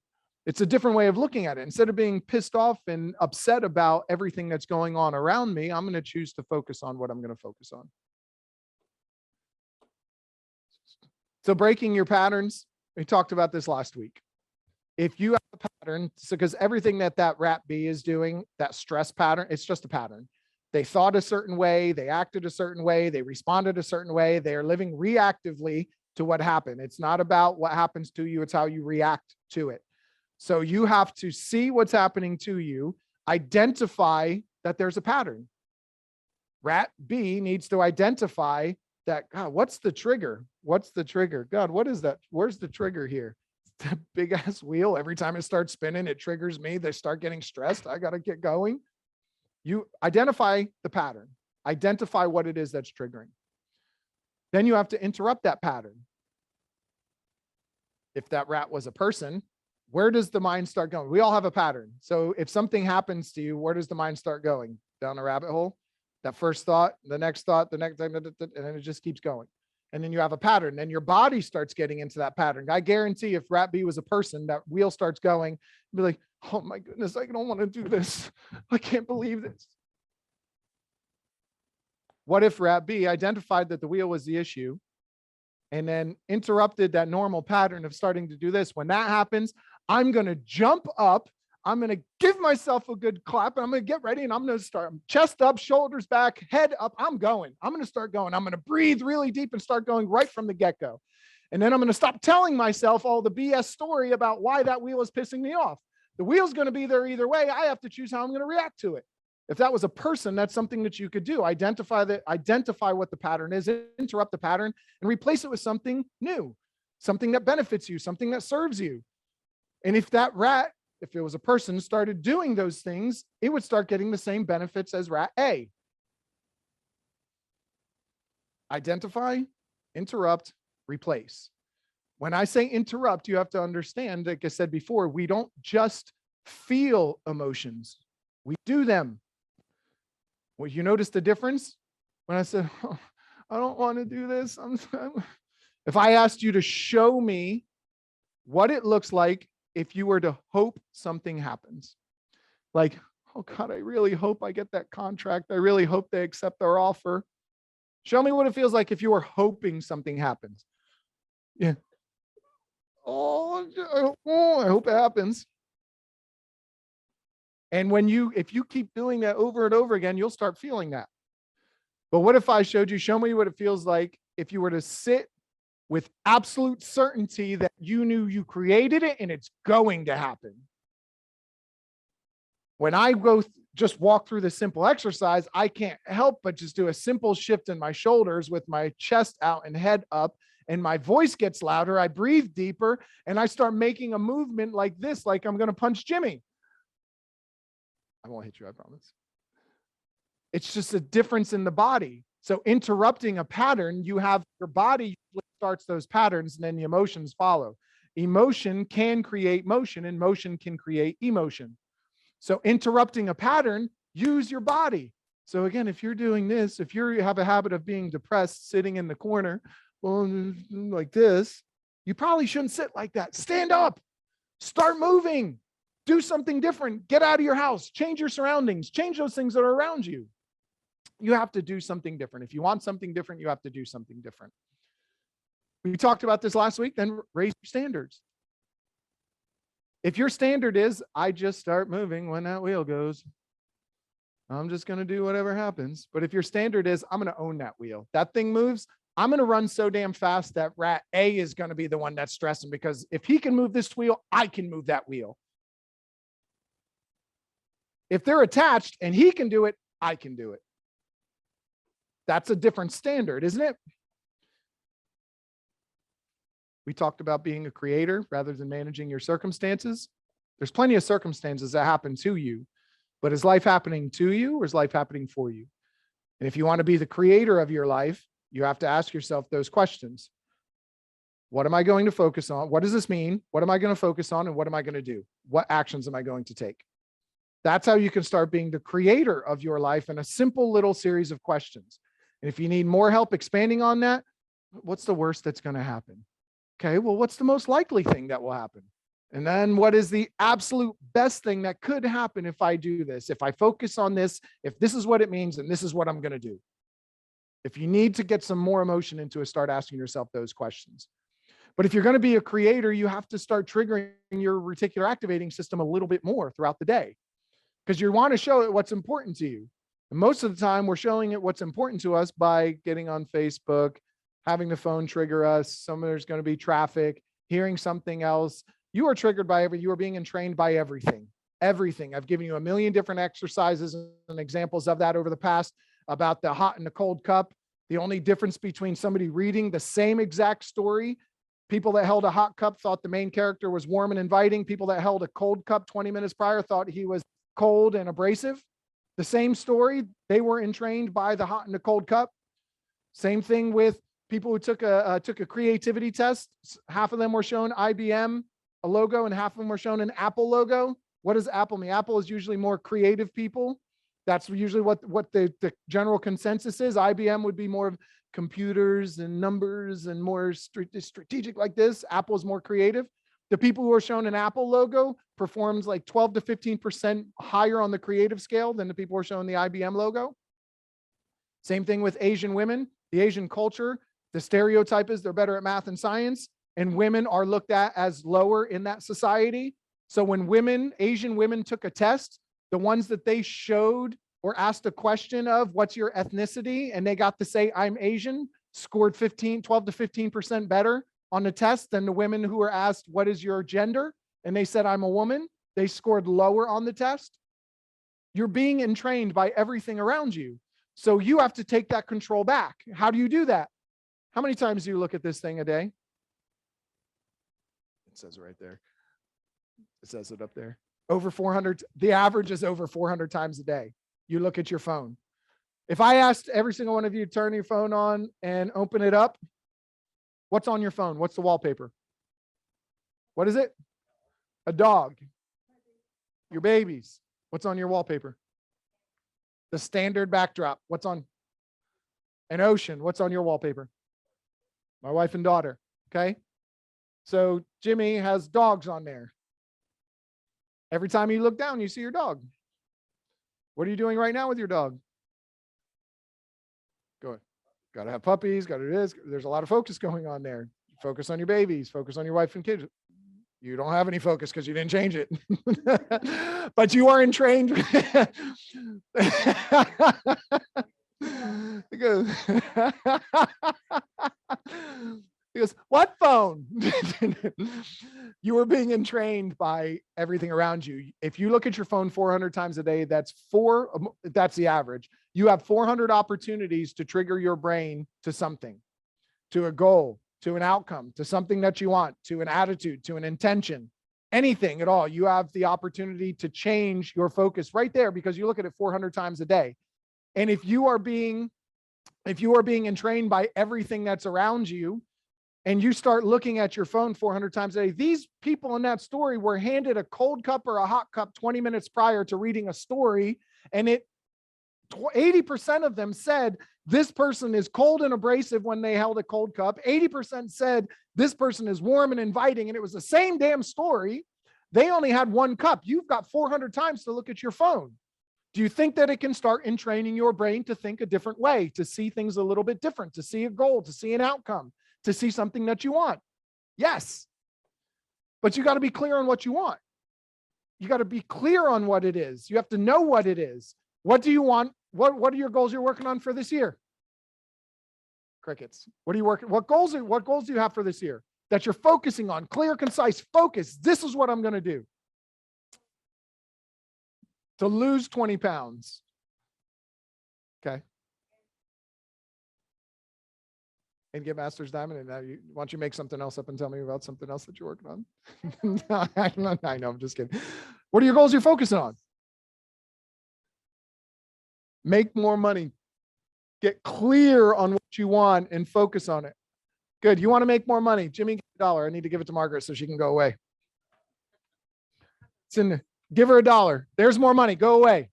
It's a different way of looking at it. Instead of being pissed off and upset about everything that's going on around me, I'm going to choose to focus on what I'm going to focus on. So breaking your patterns, we talked about this last week. If you have a pattern, because everything that rat B is doing, that stress pattern, it's just a pattern. They thought a certain way, they acted a certain way, they responded a certain way. They are living reactively to what happened. It's not about what happens to you, it's how you react to it. So you have to see what's happening to you, identify that there's a pattern. Rat B needs to identify that, God, what's the trigger? What's the trigger? God, what is that? Where's the trigger here? That big ass wheel, every time it starts spinning, it triggers me. They start getting stressed. I got to get going. You identify the pattern, identify what it is that's triggering. Then you have to interrupt that pattern. If that rat was a person, where does the mind start going? We all have a pattern. So if something happens to you, where does the mind start going? Down a rabbit hole? That first thought, the next thought, the next, and then it just keeps going. And then you have a pattern, then your body starts getting into that pattern. I guarantee if rat B was a person, that wheel starts going, be like, oh my goodness, I don't want to do this. I can't believe this. What if rat B identified that the wheel was the issue and then interrupted that normal pattern of starting to do this? When that happens, I'm going to jump up. I'm going to give myself a good clap and I'm going to get ready and I'm going to start chest up, shoulders back, head up. I'm going to start going. I'm going to breathe really deep and start going right from the get-go. And then I'm going to stop telling myself all the BS story about why that wheel is pissing me off. The wheel's going to be there either way. I have to choose how I'm going to react to it. If that was a person, that's something that you could do. Identify what the pattern is, interrupt the pattern and replace it with something new, something that benefits you, something that serves you. And if that rat, if it was a person, started doing those things, it would start getting the same benefits as rat A. Identify, interrupt, replace. When I say interrupt, you have to understand, like I said before, we don't just feel emotions, we do them. Well, you notice the difference? When I said, oh, I don't want to do this. If I asked you to show me what it looks like if you were to hope something happens, like, oh God, I really hope I get that contract. I really hope they accept our offer. Show me what it feels like if you were hoping something happens. Yeah. Oh, I hope it happens. And if you keep doing that over and over again, you'll start feeling that. But what if I showed you, show me what it feels like if you were to sit with absolute certainty that you knew you created it and it's going to happen. When I just walk through the simple exercise, I can't help but just do a simple shift in my shoulders with my chest out and head up, and my voice gets louder. I breathe deeper and I start making a movement like this, like I'm going to punch Jimmy. I won't hit you, I promise. It's just a difference in the body. So interrupting a pattern, you have your body starts those patterns and then the emotions follow. Emotion can create motion and motion can create emotion. So interrupting a pattern, use your body. So again, if you're doing this, if you have a habit of being depressed, sitting in the corner, like this, you probably shouldn't sit like that. Stand up, start moving, do something different, get out of your house, change your surroundings, change those things that are around you. You have to do something different. If you want something different, you have to do something different. We talked about this last week, then raise your standards. If your standard is, I just start moving when that wheel goes, I'm just going to do whatever happens. But if your standard is, I'm going to own that wheel, that thing moves, I'm going to run so damn fast that rat A is going to be the one that's stressing, because if he can move this wheel, I can move that wheel. If they're attached and he can do it, I can do it. That's a different standard, isn't it? We talked about being a creator rather than managing your circumstances. There's plenty of circumstances that happen to you, but is life happening to you or is life happening for you? And if you want to be the creator of your life, you have to ask yourself those questions. What am I going to focus on? What does this mean? What am I going to focus on? And what am I going to do? What actions am I going to take? That's how you can start being the creator of your life in a simple little series of questions. And if you need more help expanding on that, what's the worst that's going to happen? Okay, well, what's the most likely thing that will happen? And then what is the absolute best thing that could happen if I do this? If I focus on this, if this is what it means, and this is what I'm going to do. If you need to get some more emotion into it, start asking yourself those questions. But if you're going to be a creator, you have to start triggering your reticular activating system a little bit more throughout the day, because you want to show it what's important to you. And most of the time, we're showing it what's important to us by getting on Facebook, having the phone trigger us. There's going to be traffic, hearing something else. You are triggered by you are being entrained by everything. Everything. I've given you a million different exercises and examples of that over the past about the hot and the cold cup. The only difference between somebody reading the same exact story, people that held a hot cup thought the main character was warm and inviting. People that held a cold cup 20 minutes prior thought he was cold and abrasive. The same story, they were entrained by the hot and the cold cup. Same thing with people who took a creativity test. Half of them were shown IBM, a logo, and half of them were shown an Apple logo. What does Apple mean? Apple is usually more creative people. That's usually what the general consensus is. IBM would be more of computers and numbers and more strategic like this. Apple is more creative. The people who are shown an Apple logo performs like 12 to 15% higher on the creative scale than the people who are shown the IBM logo. Same thing with Asian women. The Asian culture, the stereotype is they're better at math and science, and women are looked at as lower in that society. So when Asian women took a test, the ones that they showed or asked a question of what's your ethnicity, and they got to say, I'm Asian, scored 12 to 15% better on the test than the women who were asked, what is your gender? And they said, I'm a woman. They scored lower on the test. You're being entrained by everything around you. So you have to take that control back. How do you do that? How many times do you look at this thing a day? It says it right there. It says it up there. Over 400. The average is over 400 times a day. You look at your phone. If I asked every single one of you to turn your phone on and open it up, what's on your phone? What's the wallpaper? What is it? A dog. Your babies. What's on your wallpaper? The standard backdrop. What's on? An ocean. What's on your wallpaper? My wife and daughter. Okay. So Jimmy has dogs on there. Every time you look down, you see your dog. What are you doing right now with your dog? Go ahead. Got to have puppies. Got to do this. There's a lot of focus going on there. Focus on your babies. Focus on your wife and kids. You don't have any focus because you didn't change it. But you are entrained. He goes, he goes, what phone? You were being entrained by everything around you. If you look at your phone 400 times a day, that's the average. You have 400 opportunities to trigger your brain to something, to a goal, to an outcome, to something that you want, to an attitude, to an intention, anything at all. You have the opportunity to change your focus right there because you look at it 400 times a day. And if you are being entrained by everything that's around you, and you start looking at your phone 400 times a day, these people in that story were handed a cold cup or a hot cup 20 minutes prior to reading a story. And 80% of them said this person is cold and abrasive when they held a cold cup. 80% said this person is warm and inviting. And it was the same damn story. They only had one cup. You've got 400 times to look at your phone. Do you think that it can start entraining your brain to think a different way, to see things a little bit different, to see a goal, to see an outcome, to see something that you want? Yes. But you got to be clear on what you want. You got to be clear on what it is. You have to know what it is. What do you want? What are your goals you're working on for this year? Crickets. What goals do you have for this year that you're focusing on? Clear, concise, focus. This is what I'm going to do. To lose 20 pounds. Okay. And get Master's Diamond. And now why don't you make something else up and tell me about something else that you're working on? No, I know, I'm just kidding. What are your goals you're focusing on? Make more money. Get clear on what you want and focus on it. Good. You want to make more money. Jimmy, $1. I need to give it to Margaret so she can go away. It's in there. Give her $1. There's more money. Go away.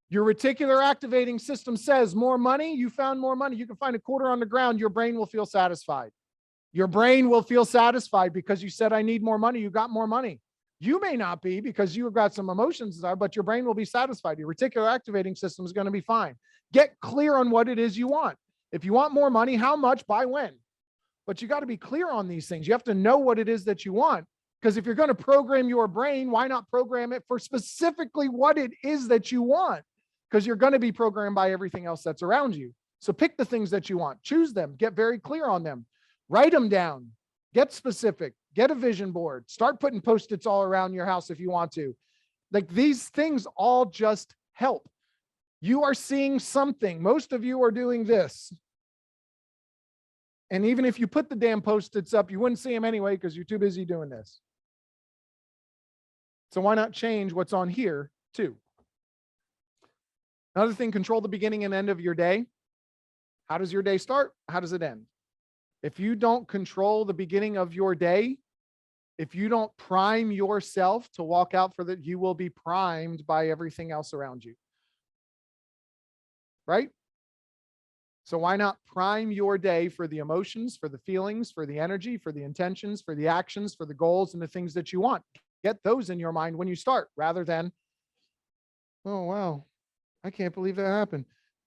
Your reticular activating system says more money. You found more money. You can find a quarter on the ground. Your brain will feel satisfied. Your brain will feel satisfied because you said, I need more money. You got more money. You may not be because you've got some emotions there, but your brain will be satisfied. Your reticular activating system is going to be fine. Get clear on what it is you want. If you want more money, how much, by when? But you got to be clear on these things. You have to know what it is that you want. Because if you're going to program your brain, why not program it for specifically what it is that you want? Because you're going to be programmed by everything else that's around you. So pick the things that you want, choose them, get very clear on them, write them down, get specific, get a vision board, start putting Post-its all around your house if you want to. Like these things all just help. You are seeing something. Most of you are doing this. And even if you put the damn Post-its up, you wouldn't see them anyway because you're too busy doing this. So why not change what's on here too? Another thing, control the beginning and end of your day. How does your day start? How does it end? If you don't control the beginning of your day, if you don't prime yourself to walk out for that, you will be primed by everything else around you. Right? So why not prime your day for the emotions, for the feelings, for the energy, for the intentions, for the actions, for the goals and the things that you want? Get those in your mind when you start rather than, oh, wow, I can't believe that happened.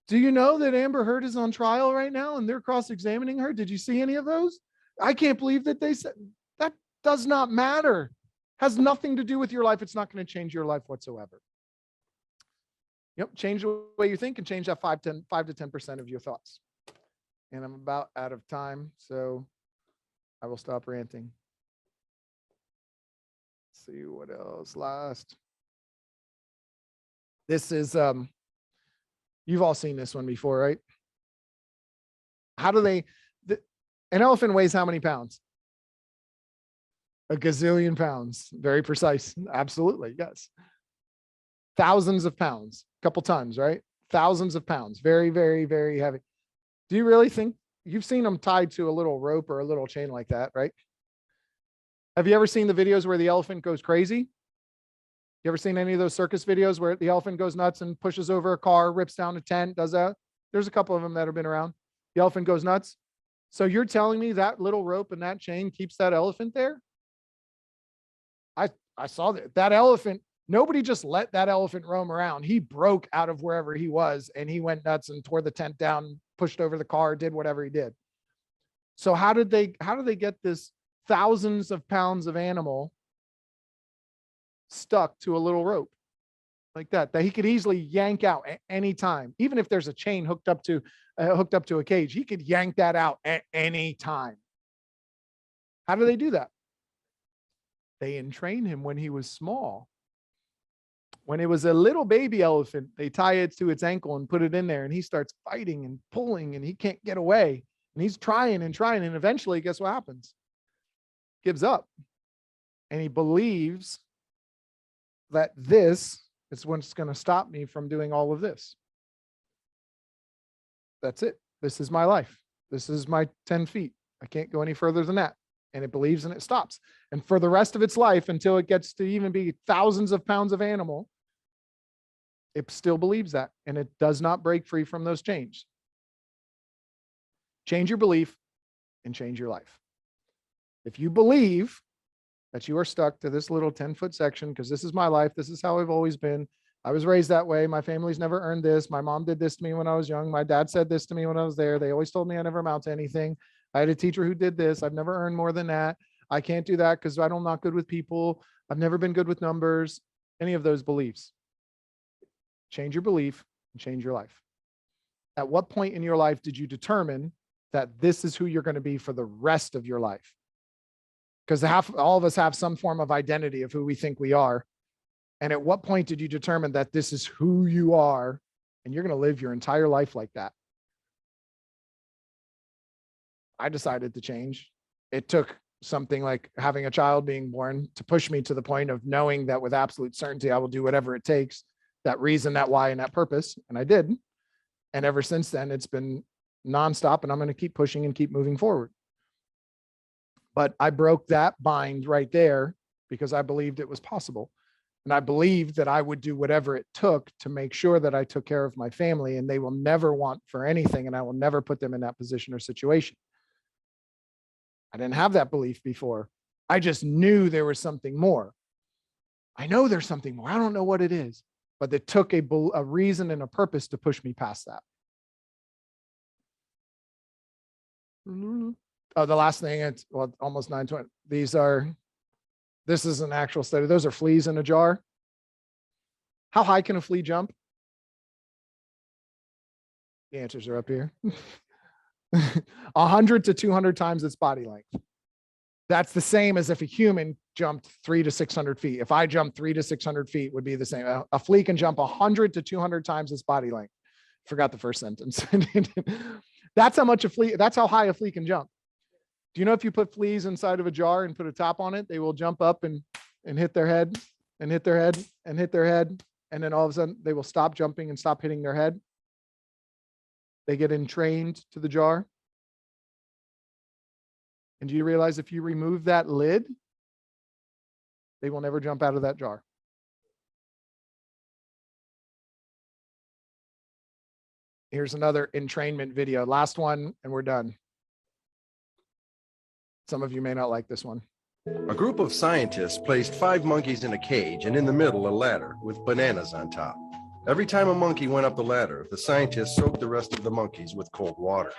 Do you know that Amber Heard is on trial right now and they're cross-examining her? Did you see any of those? I can't believe that they said that does not matter. Has nothing to do with your life. It's not going to change your life whatsoever. Yep. Change the way you think and change that 5 to 10% of your thoughts. And I'm about out of time, so I will stop ranting. See what else last. This is you've all seen this one before, right? How do they an elephant weighs how many pounds? A gazillion pounds. Very precise. Absolutely, yes. Thousands of pounds, a couple tons, right? Thousands of pounds. Very, very, very heavy. Do you really think you've seen them tied to a little rope or a little chain like that, right? Have you ever seen the videos where the elephant goes crazy? You ever seen any of those circus videos where the elephant goes nuts and pushes over a car, rips down a tent, does that? There's a couple of them that have been around. The elephant goes nuts. So you're telling me that little rope and that chain keeps that elephant there? I saw that elephant, nobody just let that elephant roam around. He broke out of wherever he was and he went nuts and tore the tent down, pushed over the car, did whatever he did. So how did they get this thousands of pounds of animal stuck to a little rope? like that he could easily yank out at any time. Even if there's a chain hooked up to a cage, he could yank that out at any time. How do they do that? They entrain him when he was small. When it was a little baby elephant, they tie it to its ankle and put it in there, and he starts fighting and pulling, and he can't get away. And he's trying and trying, and eventually, guess what happens? Gives up. And he believes that this is what's going to stop me from doing all of this. That's it. This is my life. This is my 10 feet. I can't go any further than that. And it believes and it stops. And for the rest of its life, until it gets to even be thousands of pounds of animal, it still believes that. And it does not break free from those chains. Change your belief and change your life. If you believe that you are stuck to this little 10-foot section, because this is my life, this is how I've always been. I was raised that way. My family's never earned this. My mom did this to me when I was young. My dad said this to me when I was there. They always told me I never amount to anything. I had a teacher who did this. I've never earned more than that. I can't do that because I'm not good with people. I've never been good with numbers. Any of those beliefs. Change your belief and change your life. At what point in your life did you determine that this is who you're going to be for the rest of your life? Because all of us have some form of identity of who we think we are. And at what point did you determine that this is who you are and you're going to live your entire life like that? I decided to change. It took something like having a child being born to push me to the point of knowing that with absolute certainty, I will do whatever it takes, that reason, that why, and that purpose. And I did. And ever since then, it's been nonstop, and I'm going to keep pushing and keep moving forward. But I broke that bind right there because I believed it was possible. And I believed that I would do whatever it took to make sure that I took care of my family, and they will never want for anything, and I will never put them in that position or situation. I didn't have that belief before. I just knew there was something more. I know there's something more. I don't know what it is, but it took a reason and a purpose to push me past that. Oh, the last thing, it's almost 9:20. This is an actual study. Those are fleas in a jar. How high can a flea jump? The answers are up here. 100 to 200 times its body length. That's the same as if a human jumped 300 to 600 feet. If I jumped 300 to 600 feet, would be the same. A flea can jump 100 to 200 times its body length. Forgot the first sentence. That's how much a flea, that's how high a flea can jump. Do you know if you put fleas inside of a jar and put a top on it, they will jump up and hit their head and hit their head and hit their head. And then all of a sudden they will stop jumping and stop hitting their head. They get entrained to the jar. And do you realize if you remove that lid, they will never jump out of that jar? Here's another entrainment video. Last one, and we're done. Some of you may not like this one. A group of scientists placed 5 monkeys in a cage and in the middle a ladder with bananas on top. Every time a monkey went up the ladder, the scientists soaked the rest of the monkeys with cold water.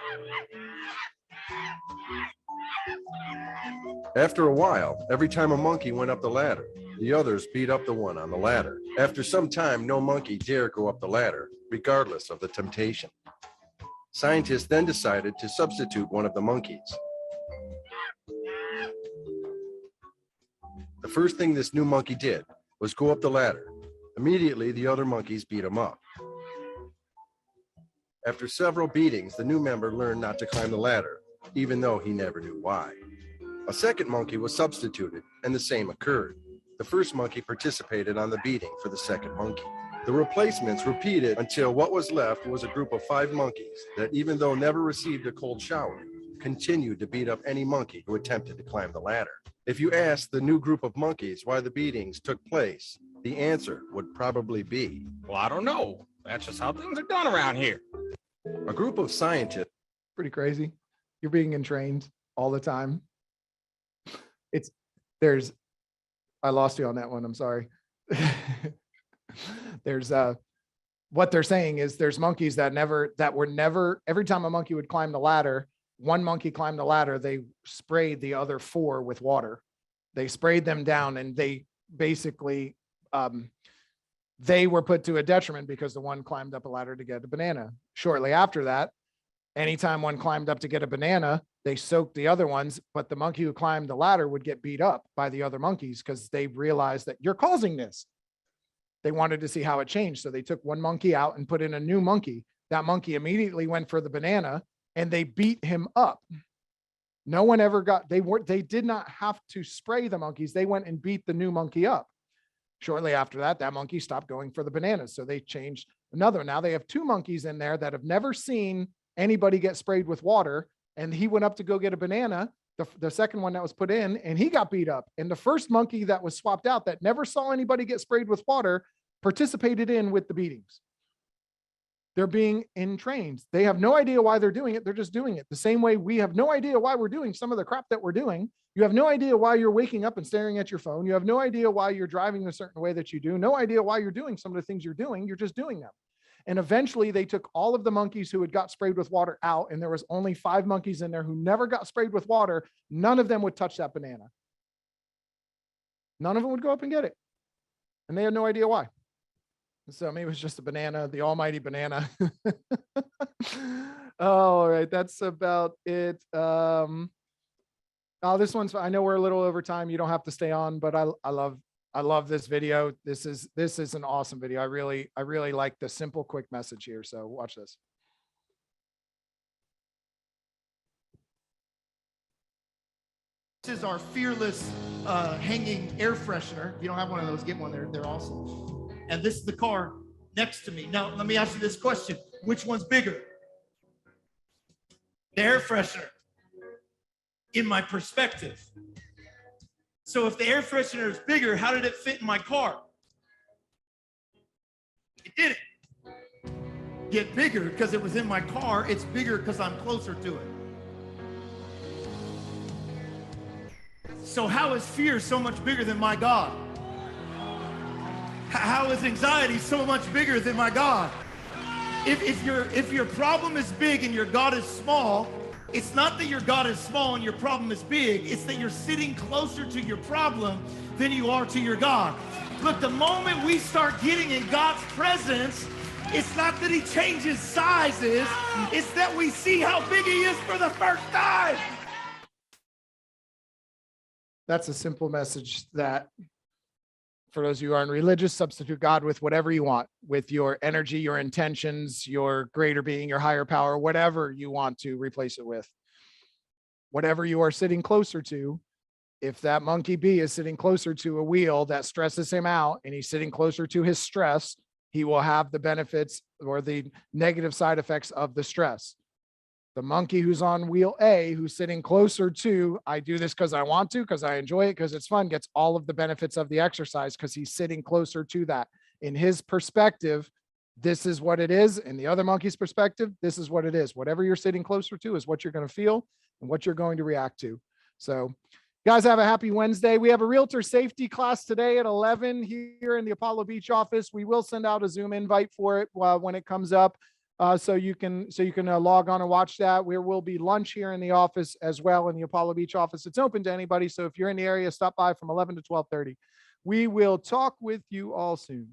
After a while, every time a monkey went up the ladder, the others beat up the one on the ladder. After some time, no monkey dared go up the ladder, regardless of the temptation. Scientists then decided to substitute one of the monkeys. The first thing this new monkey did was go up the ladder. Immediately, the other monkeys beat him up. After several beatings, the new member learned not to climb the ladder, even though he never knew why. A second monkey was substituted, and the same occurred. The first monkey participated on the beating for the second monkey. The replacements repeated until what was left was a group of 5 monkeys that, even though never received a cold shower, continued to beat up any monkey who attempted to climb the ladder. If you asked the new group of monkeys why the beatings took place, the answer would probably be, well, I don't know. That's just how things are done around here. A group of scientists. Pretty crazy. You're being entrained all the time. I lost you on that one. I'm sorry. What they're saying is there's monkeys that were never, every time a monkey would climb the ladder, one monkey climbed the ladder, they sprayed the other 4 with water. They sprayed them down, and they basically they were put to a detriment because the one climbed up a ladder to get a banana. Shortly after that, anytime one climbed up to get a banana, they soaked the other ones, but the monkey who climbed the ladder would get beat up by the other monkeys because they realized that you're causing this. They wanted to see how it changed. So they took one monkey out and put in a new monkey. That monkey immediately went for the banana and they beat him up. No one ever got, they did not have to spray the monkeys. They went and beat the new monkey up. Shortly after that, that monkey stopped going for the bananas. So they changed another. Now they have 2 monkeys in there that have never seen anybody get sprayed with water. And he went up to go get a banana, the second one that was put in, and he got beat up. And the first monkey that was swapped out that never saw anybody get sprayed with water participated in with the beatings. They're being entrained. They have no idea why they're doing it. They're just doing it. The same way we have no idea why we're doing some of the crap that we're doing. You have no idea why you're waking up and staring at your phone. You have no idea why you're driving a certain way that you do. No idea why you're doing some of the things you're doing. You're just doing them. And eventually they took all of the monkeys who had got sprayed with water out, and there was only 5 monkeys in there who never got sprayed with water. None of them would touch that banana. None of them would go up and get it. And they had no idea why. So maybe it was just a banana, the almighty banana. All right, that's about it. Oh, this one's, I know we're a little over time. You don't have to stay on, but I love this video. This is an awesome video. I really like the simple, quick message here. So watch this. This is our Fearless hanging air freshener. If you don't have one of those, get one. They're awesome. And this is the car next to me. Now, let me ask you this question. Which one's bigger? The air freshener. In my perspective. So if the air freshener is bigger, how did it fit in my car? It didn't get bigger because it was in my car. It's bigger because I'm closer to it. So how is fear so much bigger than my God? How is anxiety so much bigger than my God? If your problem is big and your God is small, it's not that your God is small and your problem is big. It's that you're sitting closer to your problem than you are to your God. Look, the moment we start getting in God's presence, it's not that he changes sizes. It's that we see how big he is for the first time. That's a simple message that, for those of you who aren't religious, substitute God with whatever you want, with your energy, your intentions, your greater being, your higher power, whatever you want to replace it with. Whatever you are sitting closer to, if that monkey B is sitting closer to a wheel that stresses him out and he's sitting closer to his stress, he will have the benefits or the negative side effects of the stress. The monkey who's on wheel A, who's sitting closer to, I do this because I want to, because I enjoy it, because it's fun, gets all of the benefits of the exercise because he's sitting closer to that. In his perspective, this is what it is. In the other monkey's perspective, this is what it is. Whatever you're sitting closer to is what you're going to feel and what you're going to react to. So guys, have a happy Wednesday. We have a realtor safety class today at 11 here in the Apollo Beach office. We will send out a Zoom invite for it when it comes up. So you can log on and watch that. There will be lunch here in the office as well, in the Apollo Beach office. It's open to anybody. So if you're in the area, stop by from 11 to 12:30. We will talk with you all soon.